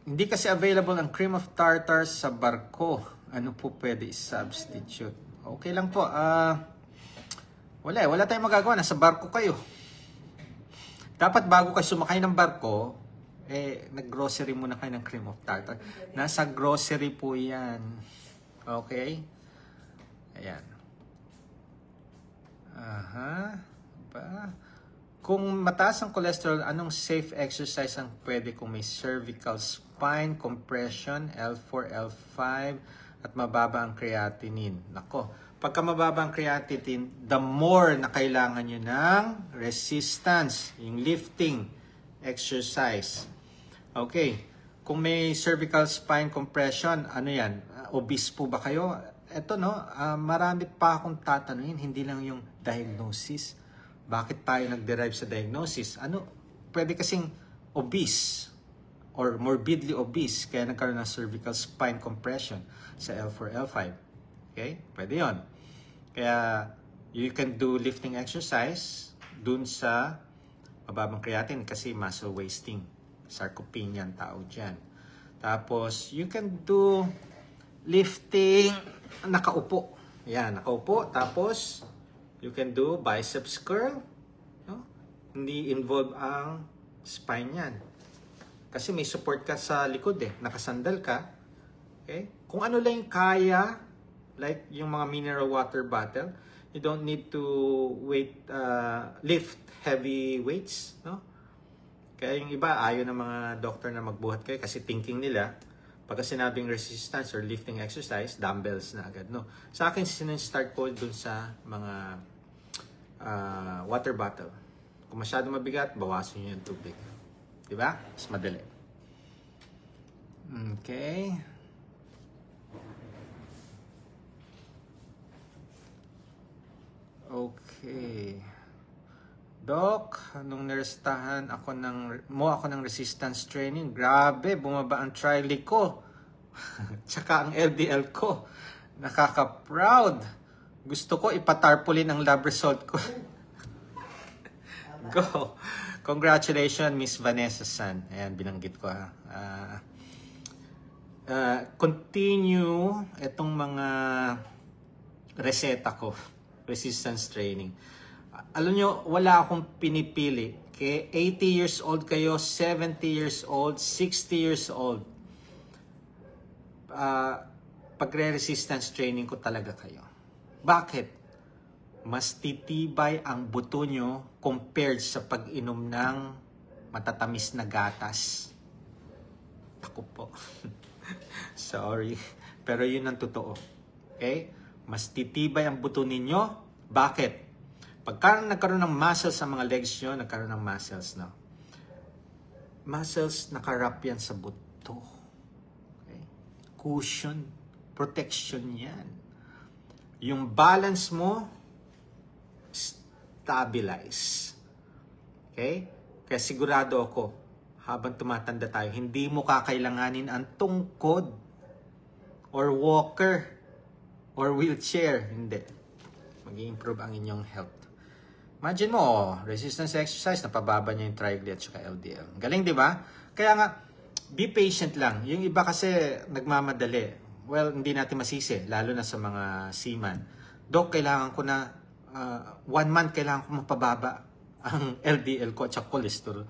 Hindi kasi available ang cream of tartar sa barko. Ano po pwede i-substitute? Okay lang po. Wala tayong magagawa. Nasa barko kayo. Dapat bago kayo sumakay ng barko, nag-grocery muna kayo ng cream of tartar. Nasa grocery po yan. Okay? Ayan. Kung mataas ang cholesterol, anong safe exercise ang pwede kung may cervical spine compression, L4, L5, at mababa ang creatinine. Nako, pagka mababa ang creatinine, the more na kailangan nyo ng resistance, yung lifting exercise. Okay, kung may cervical spine compression, ano yan? Obese po ba kayo? Eto no, marami pa akong tatanungin, hindi lang yung diagnosis. Bakit tayo nag-derive sa diagnosis? Ano, pwede kasing obese or morbidly obese kaya nagkaroon ng cervical spine compression sa L4, L5. Okay? Pwede yon. Kaya you can do lifting exercise dun sa mababang creatinine kasi muscle wasting. Sarcopenia ang tawag dyan. Tapos, you can do lifting nakaupo. Yan, nakaupo. Tapos, you can do biceps curl. No? Hindi involve ang spine yan. Kasi may support ka sa likod eh. Nakasandal ka. Okay? Kung ano lang yung kaya, like yung mga mineral water bottle, you don't need to lift heavy weights. No? Kaya yung iba, ayaw ng mga doctor na magbuhat kayo kasi thinking nila, pagka sinabing resistance or lifting exercise, dumbbells na agad. No? Sa akin, sinistart ko dun sa mga water bottle. Kung masyado mabigat, bawasan nyo yung tubig. Diba? Mas madali. Okay. Okay. Doc, nung nirestahan ako ng resistance training, grabe, bumaba ang triglyc ko. Tsaka ang LDL ko. Nakaka-proud. Gusto ko ipatarpaulin ang lab result ko. Go. Congratulations, Miss Vanessa San. Ayan, binanggit ko ha. Continue itong mga reseta ko. Resistance training. Alam nyo, wala akong pinipili. Okay? 80 years old kayo, 70 years old, 60 years old. Pagre-resistance training ko talaga kayo. Bakit? Mas titibay ang buto nyo compared sa pag-inom ng matatamis na gatas. Ako po. Sorry. Pero yun ang totoo. Okay? Mas titibay ang buto ninyo. Bakit? Pagka nagkaroon ng muscles sa mga legs nyo, nagkaroon ng muscles, no? Muscles, nakarap yan sa buto. Okay? Cushion, protection yan. Yung balance mo, stabilize. Okay? Kaya sigurado ako, habang tumatanda tayo, hindi mo kakailanganin ang tungkod or walker or wheelchair. Hindi. Mag-i-improve ang inyong health. Imagine mo, resistance exercise, napababa niya yung triglycerides at LDL. Galing, di ba? Kaya nga, be patient lang. Yung iba kasi nagmamadali. Well, hindi natin masisi, lalo na sa mga seaman. Dok, kailangan ko na 1 month kailangan ko mapababa ang LDL ko at cholesterol.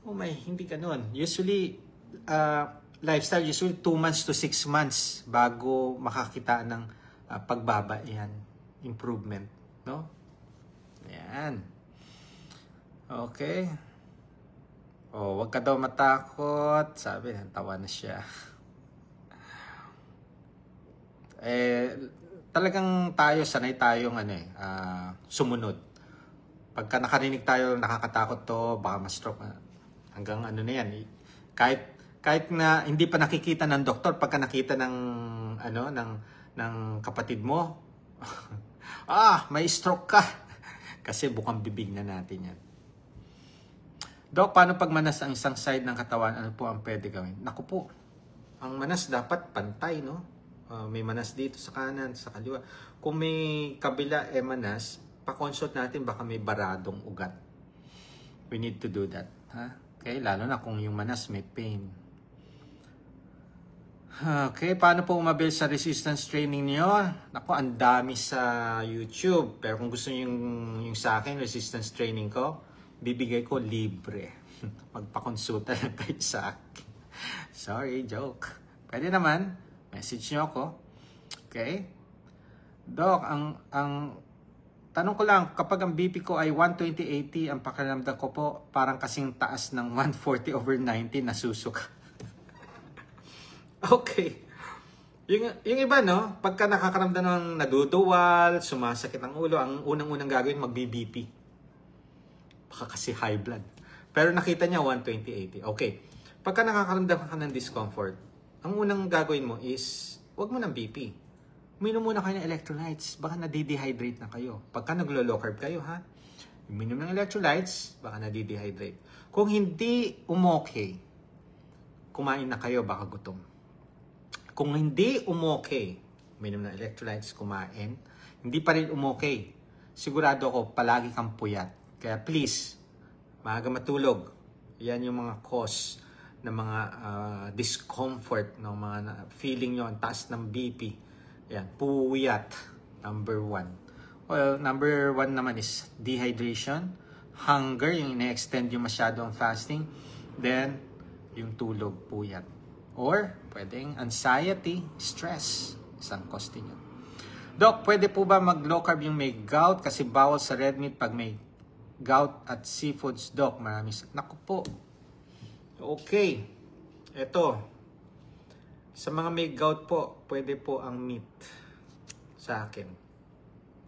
Oh my, hindi ganun. Usually, lifestyle, usually 2 months to 6 months bago makakita ng pagbaba yan. Improvement. No? Yan. Okay. Oh, wag ka daw matakot. Sabi, tawa na siya. Talagang tayo, sanay tayong sumunod. Pagka nakarinig tayo, nakakatakot to, baka ma-stroke. Hanggang na yan. Kahit na hindi pa nakikita ng doktor, pagka nakita ng kapatid mo, may stroke ka. Kasi bukang bibig na natin yan. Dok, paano pag manas ang isang side ng katawan? Ano po ang pwede gawin? Naku po, ang manas dapat pantay, no? May manas dito sa kanan, sa kaliwa. Kung may kabila manas, pa-consult natin baka may baradong ugat. We need to do that. Okay, lalo na kung yung manas may pain. Okay, paano po umabil sa resistance training niyo? Naku, ang dami sa YouTube. Pero kung gusto niyo yung sa akin, resistance training ko, bibigay ko libre. Magpakonsulta lang kayo sa akin. Sorry, joke. Pwede naman. Message niyo ako. Okay? Doc, ang tanong ko lang, kapag ang BP ko ay 120/80, ang pakiramdam ko po parang kasing taas ng 140/90, nasusuka. Okay. Yung iba, no? Pagka nakakaramdam ng naduduwal, sumasakit ang ulo, ang unang-unang gagawin, magbi-BP. Baka kasi high blood. Pero nakita niya 120/80. Okay. Pagka nakakaramdam ka ng discomfort, ang unang gagawin mo is, wag mo ng BP. Uminom muna kayo ng electrolytes. Baka nadi-dehydrate na kayo. Pagka naglo-low carb kayo, ha? Uminom ng electrolytes, baka nadi-dehydrate. Kung hindi umokay, kumain na kayo, baka gutom. Kung hindi umokay, uminom ng electrolytes, kumain, hindi pa rin umokay, sigurado ako, palagi kang puyat. Kaya please, maaga matulog. Yan yung mga cause ng mga discomfort, ng mga feeling nyo, ang taas ng BP. Yan, puyat, number 1. Well, number 1 naman is dehydration, hunger, yung ina-extend yung masyado ang fasting, then yung tulog, puyat. Or, pwedeng anxiety, stress, isang cause din yun. Doc, pwede po ba mag-low carb yung may gout? Kasi bawal sa red meat pag may gout at seafoods, Doc. Maraming naku po. Okay. Ito. Sa mga may gout po, pwede po ang meat sa akin.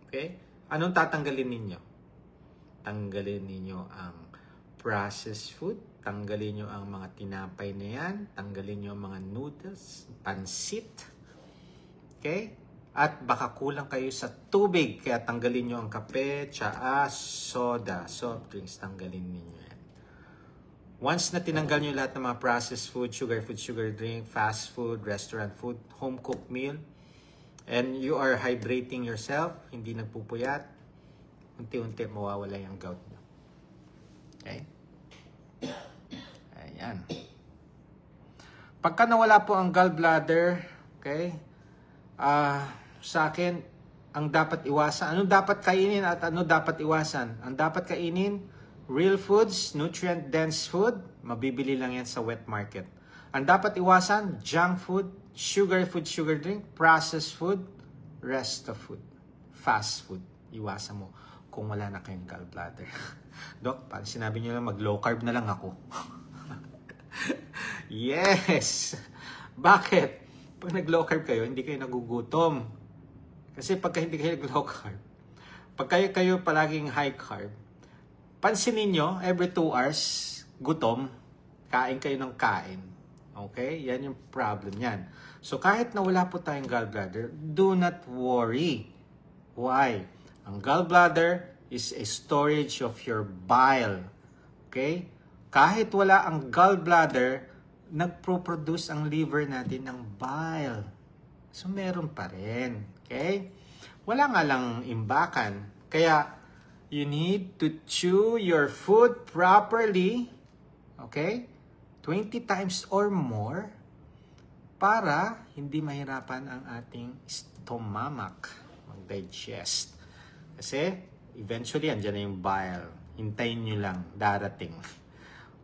Okay? Anong tatanggalin ninyo? Tanggalin ninyo ang processed food. Tanggalin nyo ang mga tinapay na yan. Tanggalin nyo ang mga noodles, pansit. Okay? At baka kulang kayo sa tubig. Kaya tanggalin nyo ang kape, tsaa, soda, soft drinks. Tanggalin ninyo yan. Once na tinanggal nyo lahat ng mga processed food, sugar drink, fast food, restaurant food, home-cooked meal, and you are hydrating yourself, hindi nagpupuyat, unti-unti mawawala yung gout nyo. Okay? Ayan. Pagka nawala po ang gallbladder, okay, sa akin, ang dapat iwasan, ano dapat kainin at ano dapat iwasan? Ang dapat kainin, real foods, nutrient-dense food, mabibili lang yan sa wet market. Ang dapat iwasan, junk food, sugar drink, processed food, rest of food, fast food. Iwasan mo kung wala na kayong gallbladder. Dok, parang sinabi nyo lang, mag-low carb na lang ako. Yes! Bakit? Pag nag-low carb kayo, hindi kayo nagugutom. Kasi pagka hindi kayo nag-low carb, pag kayo palaging high carb, pansinin nyo, every 2 hours, gutom, kain kayo ng kain. Okay? Yan yung problem yan. So kahit na wala po tayong gallbladder, do not worry. Why? Ang gallbladder is a storage of your bile. Okay? Kahit wala ang gallbladder, nagpo-produce ang liver natin ng bile. So meron pa rin. Okay? Wala nga lang imbakan. Kaya, you need to chew your food properly. Okay? 20 times or more para hindi mahirapan ang ating stomach mag-digest. Kasi, eventually, andyan na yung bile. Hintayin nyo lang, darating.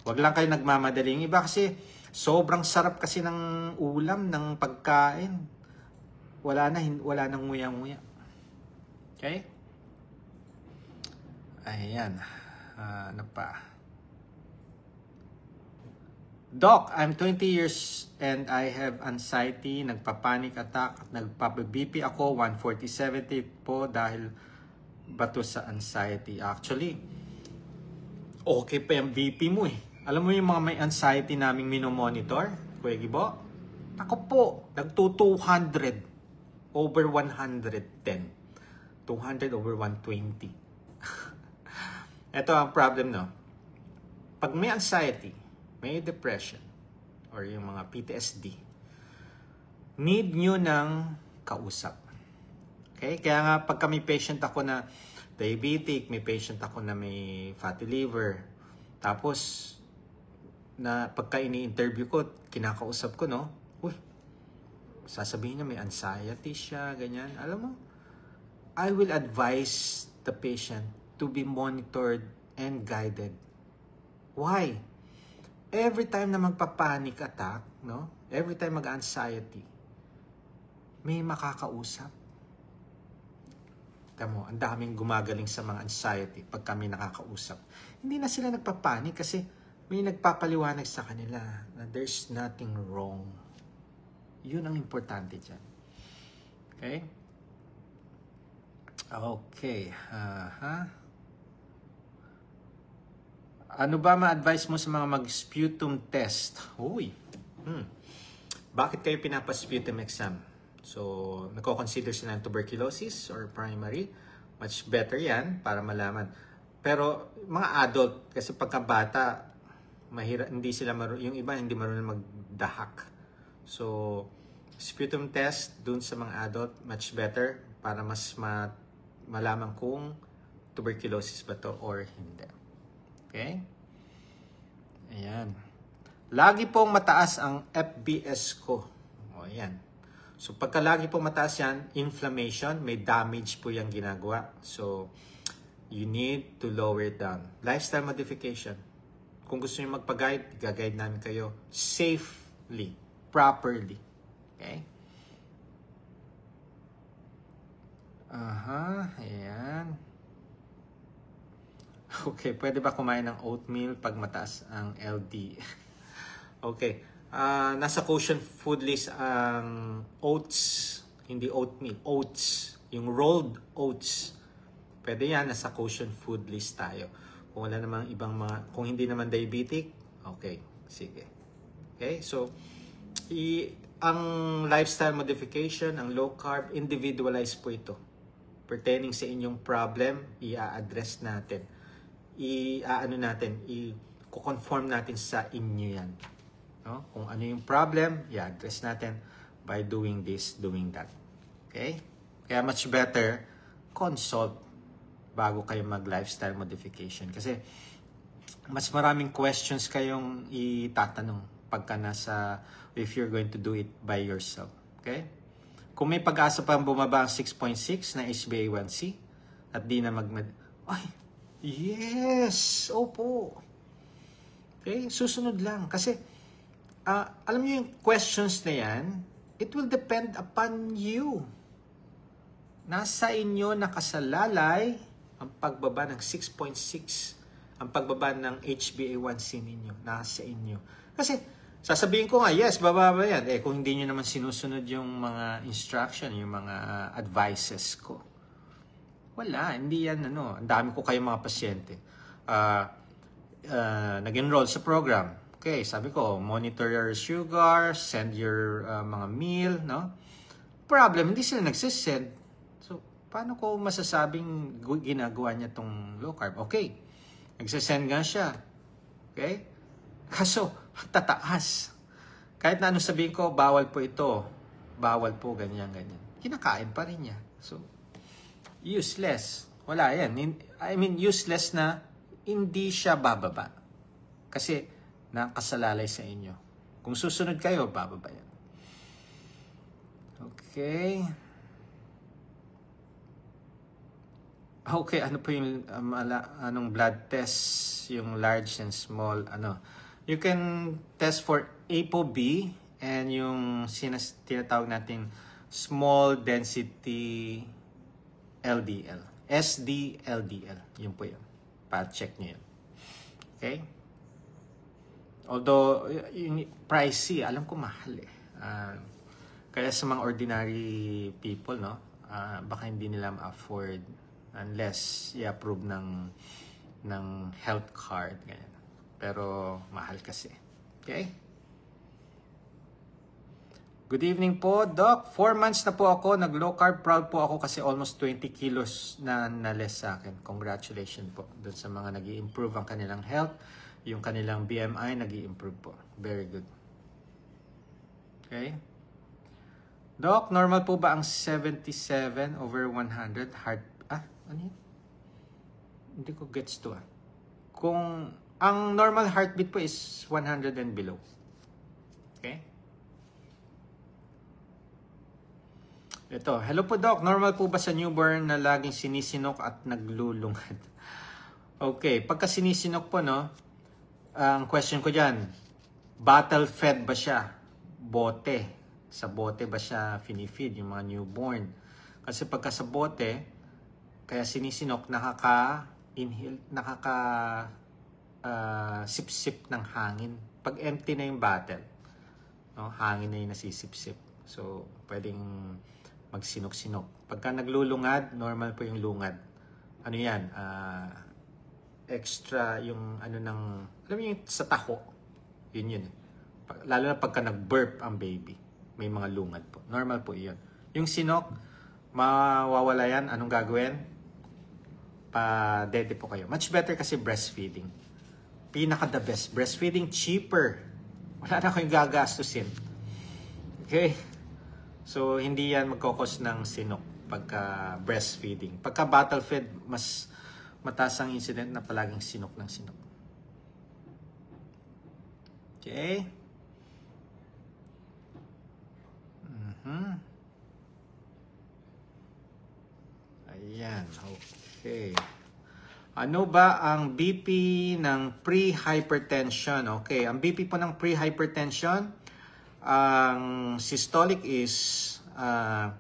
Huwag lang kayo nagmamadaling. Iba kasi, sobrang sarap kasi ng ulam, ng pagkain. Wala nang nguya-nguya. Okay? Ayan. Ano pa? Doc, I'm 20 years and I have anxiety, nagpa-panic attack, nagpa-BP ako, 140/70 po dahil bato sa anxiety. Actually, okay pa yung BP mo eh. Alam mo yung mga may anxiety naming minomonitor, Kuya Gibo? Ako po, nagto-200 over 110. 200 over 120. Ito ang problem, no? Pag may anxiety, may depression, or yung mga PTSD, need nyo ng kausap. Okay? Kaya nga, pagka may patient ako na diabetic, may patient ako na may fatty liver, tapos, na pagka ini-interview ko, kinakausap ko, no? Uy, sasabihin niya may anxiety siya, ganyan. Alam mo, I will advise the patient to be monitored and guided. Why? Every time na magpa-panic attack, no? Every time mag-anxiety, may makakausap. Tamo, ang daming gumagaling sa mga anxiety pag kami nakakausap. Hindi na sila nagpa-panic kasi may nagpapaliwanag sa kanila na there's nothing wrong. Yun ang importante dyan. Okay? Okay. Ano ba ma-advise mo sa mga mag-sputum test? Uy. Bakit kayo pinapa-sputum exam? So, nako-consider sila ng tuberculosis or primary. Much better yan para malaman. Pero, mga adult, kasi pagkabata, mahirap, hindi sila yung iba hindi marunong magdahak. So, sputum test dun sa mga adult, much better para mas malaman kung tuberculosis ba to or hindi. Okay? Ayan. Lagi pong mataas ang FBS ko. O, ayan. So, pagka lagi pong mataas yan, inflammation, may damage po yung ginagawa. So, you need to lower it down. Lifestyle modification. Kung gusto niyo magpa-guide, gag-guide namin kayo safely, properly. Okay? Ayan. Okay, pwede ba kumain ng oatmeal pag mataas ang LD? Okay. Nasa quotient food list ang oats, hindi oatmeal, oats. Yung rolled oats. Pwede yan, nasa quotient food list tayo. Kung wala namang ibang kung hindi naman diabetic, okay, sige. Okay, so, ang lifestyle modification, ang low carb, individualized po ito. Pertaining sa inyong problem, i-address natin. I-conform natin sa inyo yan. No? Kung ano yung problem, i-address natin by doing this, doing that. Okay? Kaya much better, consult bago kayo mag-lifestyle modification. Kasi mas maraming questions kayong itatanong pagka if you're going to do it by yourself. Okay? Kung may pag-asa pang bumaba ang 6.6 na HbA1c at di na ay, yes! Opo. Okay? Susunod lang. Kasi, alam niyo yung questions na yan, it will depend upon you. Nasa inyo nakasalalay ang pagbaba ng 6.6, ang pagbaba ng HbA1c ninyo. Nasa inyo. Kasi, sasabihin ko nga, yes, bababa yan. Kung hindi nyo naman sinusunod yung mga instruction, yung mga advices ko. Wala, hindi yan, Ang dami ko kayong mga pasyente. Nag-enroll sa program. Okay, sabi ko, monitor your sugar, send your mga meal, no? Problem, hindi sila nagsisend. So, paano ko masasabing ginagawa niya tong low carb? Okay, nagsisend nga siya. Okay? Kaso, tataas. Kahit na ano sabihin ko, bawal po ito. Bawal po, ganyan. Kinakain pa rin niya. So, useless. Wala yan. I mean, useless na hindi siya bababa. Kasi, nakasalalay sa inyo. Kung susunod kayo, bababa yan. Okay. Okay, ano po yung anong blood test? Yung large and small, You can test for ApoB and yung tinatawag natin small density LDL. SDLDL. Yun po yun. Pa-check nyo yun. Okay? Although, yung pricey, alam ko mahal eh. Kaya sa mga ordinary people, no? Baka hindi nila ma-afford unless i-approve ng health card. Ganyan. Pero mahal kasi. Okay? Good evening po, Doc. 4 months na po ako. Nag-low carb. Proud po ako kasi almost 20 kilos na less sa akin. Congratulations po doon sa mga nag-i-improve ang kanilang health. Yung kanilang BMI nag-i-improve po. Very good. Okay? Doc, normal po ba ang 77 over 100 heart? Ano yun? Hindi ko gets to Kung ang normal heartbeat po is 100 and below. Okay? Ito, hello po Doc. Normal po ba sa newborn na laging sinisinok at naglulungad? Okay, pagka sinisinok po, ang question ko dyan, bottle fed ba siya? Bote. Sa bote ba siya finifeed yung mga newborn? Kasi pagka sa bote, kaya sinisinok, nakaka-inhale, sip-sip ng hangin. Pag empty na yung bottle, hangin na yung nasisip-sip. So, pwedeng magsinok-sinok. Pagka naglulungad, normal po yung lungad. Ano yan? Extra yung ano ng, alam mo yung sa taho. Yun. Lalo na pagka nag-burp ang baby. May mga lungad po. Normal po yun. Yung sinok, mawawala yan. Anong gagawin? Pa-dede po kayo. Much better kasi breastfeeding. Pinaka the best. Breastfeeding cheaper. Wala na kayong gagastusin. Okay? So, hindi yan magkakos ng sinok pagka breastfeeding. Pagka bottle fed, mas mataas ang incident na palaging sinok ng sinok. Okay? Ayan. Okay. Ano ba ang BP ng pre-hypertension? Okay, ang BP po ng pre-hypertension, ang systolic is 120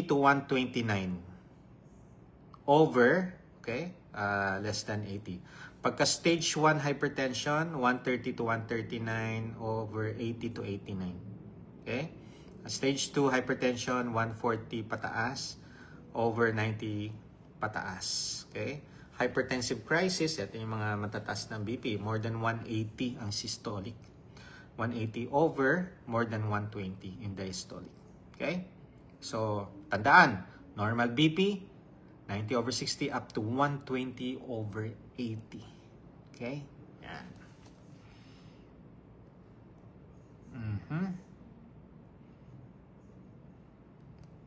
to 129 over, okay, less than 80. Pagka stage 1 hypertension, 130 to 139 over 80 to 89. Okay? Stage 2 hypertension, 140 pataas over 90 pataas. Okay? Hypertensive crisis, ito yung mga matataas ng BP, more than 180 ang systolic. 180 over more than 120 in diastolic. Okay? So, tandaan, normal BP, 90 over 60 up to 120 over 80. Okay? Yan.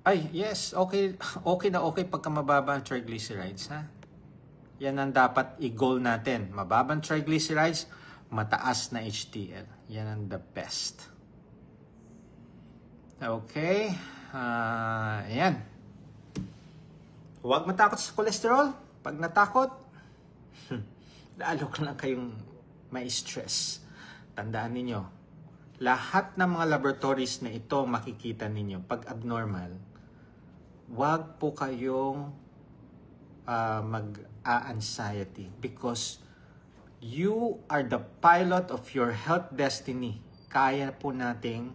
Ay, yes, okay na okay pagka mababa ang triglycerides, ha? Yan ang dapat i-goal natin. Mababa ang triglycerides, mataas na HDL. Yan ang the best. Okay. Ayan. Huwag matakot sa cholesterol. Pag natakot, lalo ka lang kayong may stress. Tandaan ninyo, lahat ng mga laboratories na ito makikita ninyo pag abnormal, huwag po kayong mag-anxiety because you are the pilot of your health destiny. Kaya po nating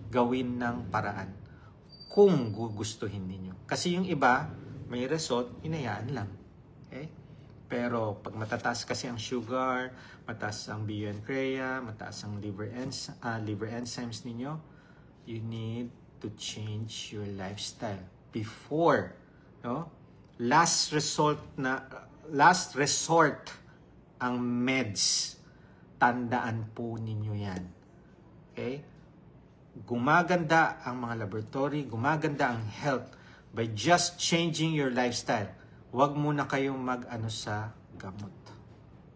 gawin ng paraan kung gugustuhin ninyo. Kasi yung iba, may result, hinayaan lang. Okay? Pero pag matataas kasi ang sugar, mataas ang bioencrea, mataas ang liver enzymes ninyo, you need to change your lifestyle before, no? Last resort ang meds. Tandaan po ninyo yan. Okay? Gumaganda ang mga laboratory, gumaganda ang health by just changing your lifestyle. Huwag muna kayong mag-ano sa gamot.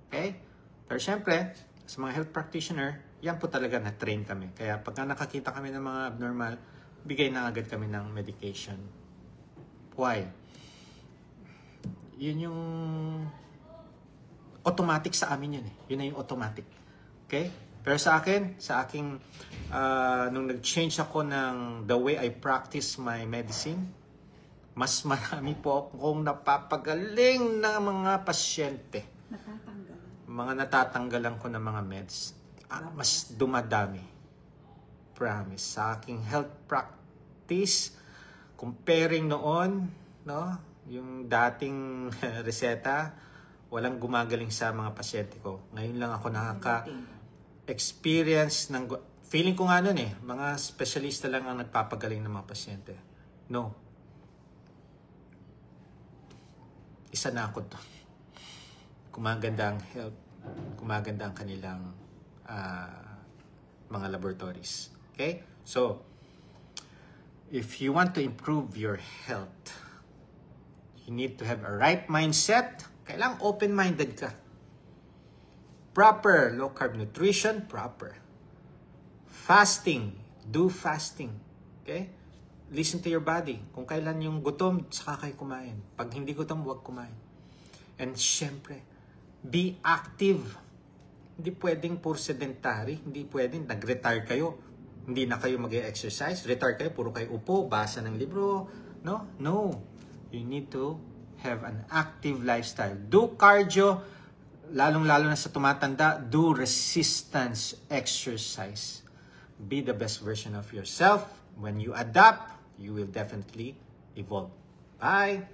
Okay? Pero syempre, sa mga health practitioner, yan po talaga na-train kami. Kaya pagka nakakita kami ng mga abnormal, bigay na agad kami ng medication. Why? Yun yung automatic sa amin yun eh. Yun na yung automatic. Okay? Pero sa akin, nung nag-change ako ng the way I practice my medicine, mas marami po akong napapagaling ng mga pasyente. Mga natatanggalan ko ng mga meds. Mas dumadami. Promise. Sa aking health practice, comparing noon, no, yung dating reseta, walang gumagaling sa mga pasyente ko. Ngayon lang ako experience ng, feeling ko nga nun mga specialista lang ang nagpapagaling ng mga pasyente. No. Isa na ako to. Gumaganda ang health, gumaganda ang kanilang mga laboratories. Okay? So, if you want to improve your health, you need to have a right mindset. Kailangang open-minded ka. Proper low-carb nutrition, proper. Fasting, do fasting. Okay? Listen to your body. Kung kailan yung gutom, saka kayo kumain. Pag hindi gutom, huwag kumain. And syempre, be active. Hindi pwedeng puro sedentary. Hindi pwedeng nag-retire kayo. Hindi na kayo mag-exercise. Retire kayo, puro kayo upo, basa ng libro. No? No. You need to have an active lifestyle. Do cardio, lalong-lalo na sa tumatanda, do resistance exercise. Be the best version of yourself. When you adapt, you will definitely evolve. Bye!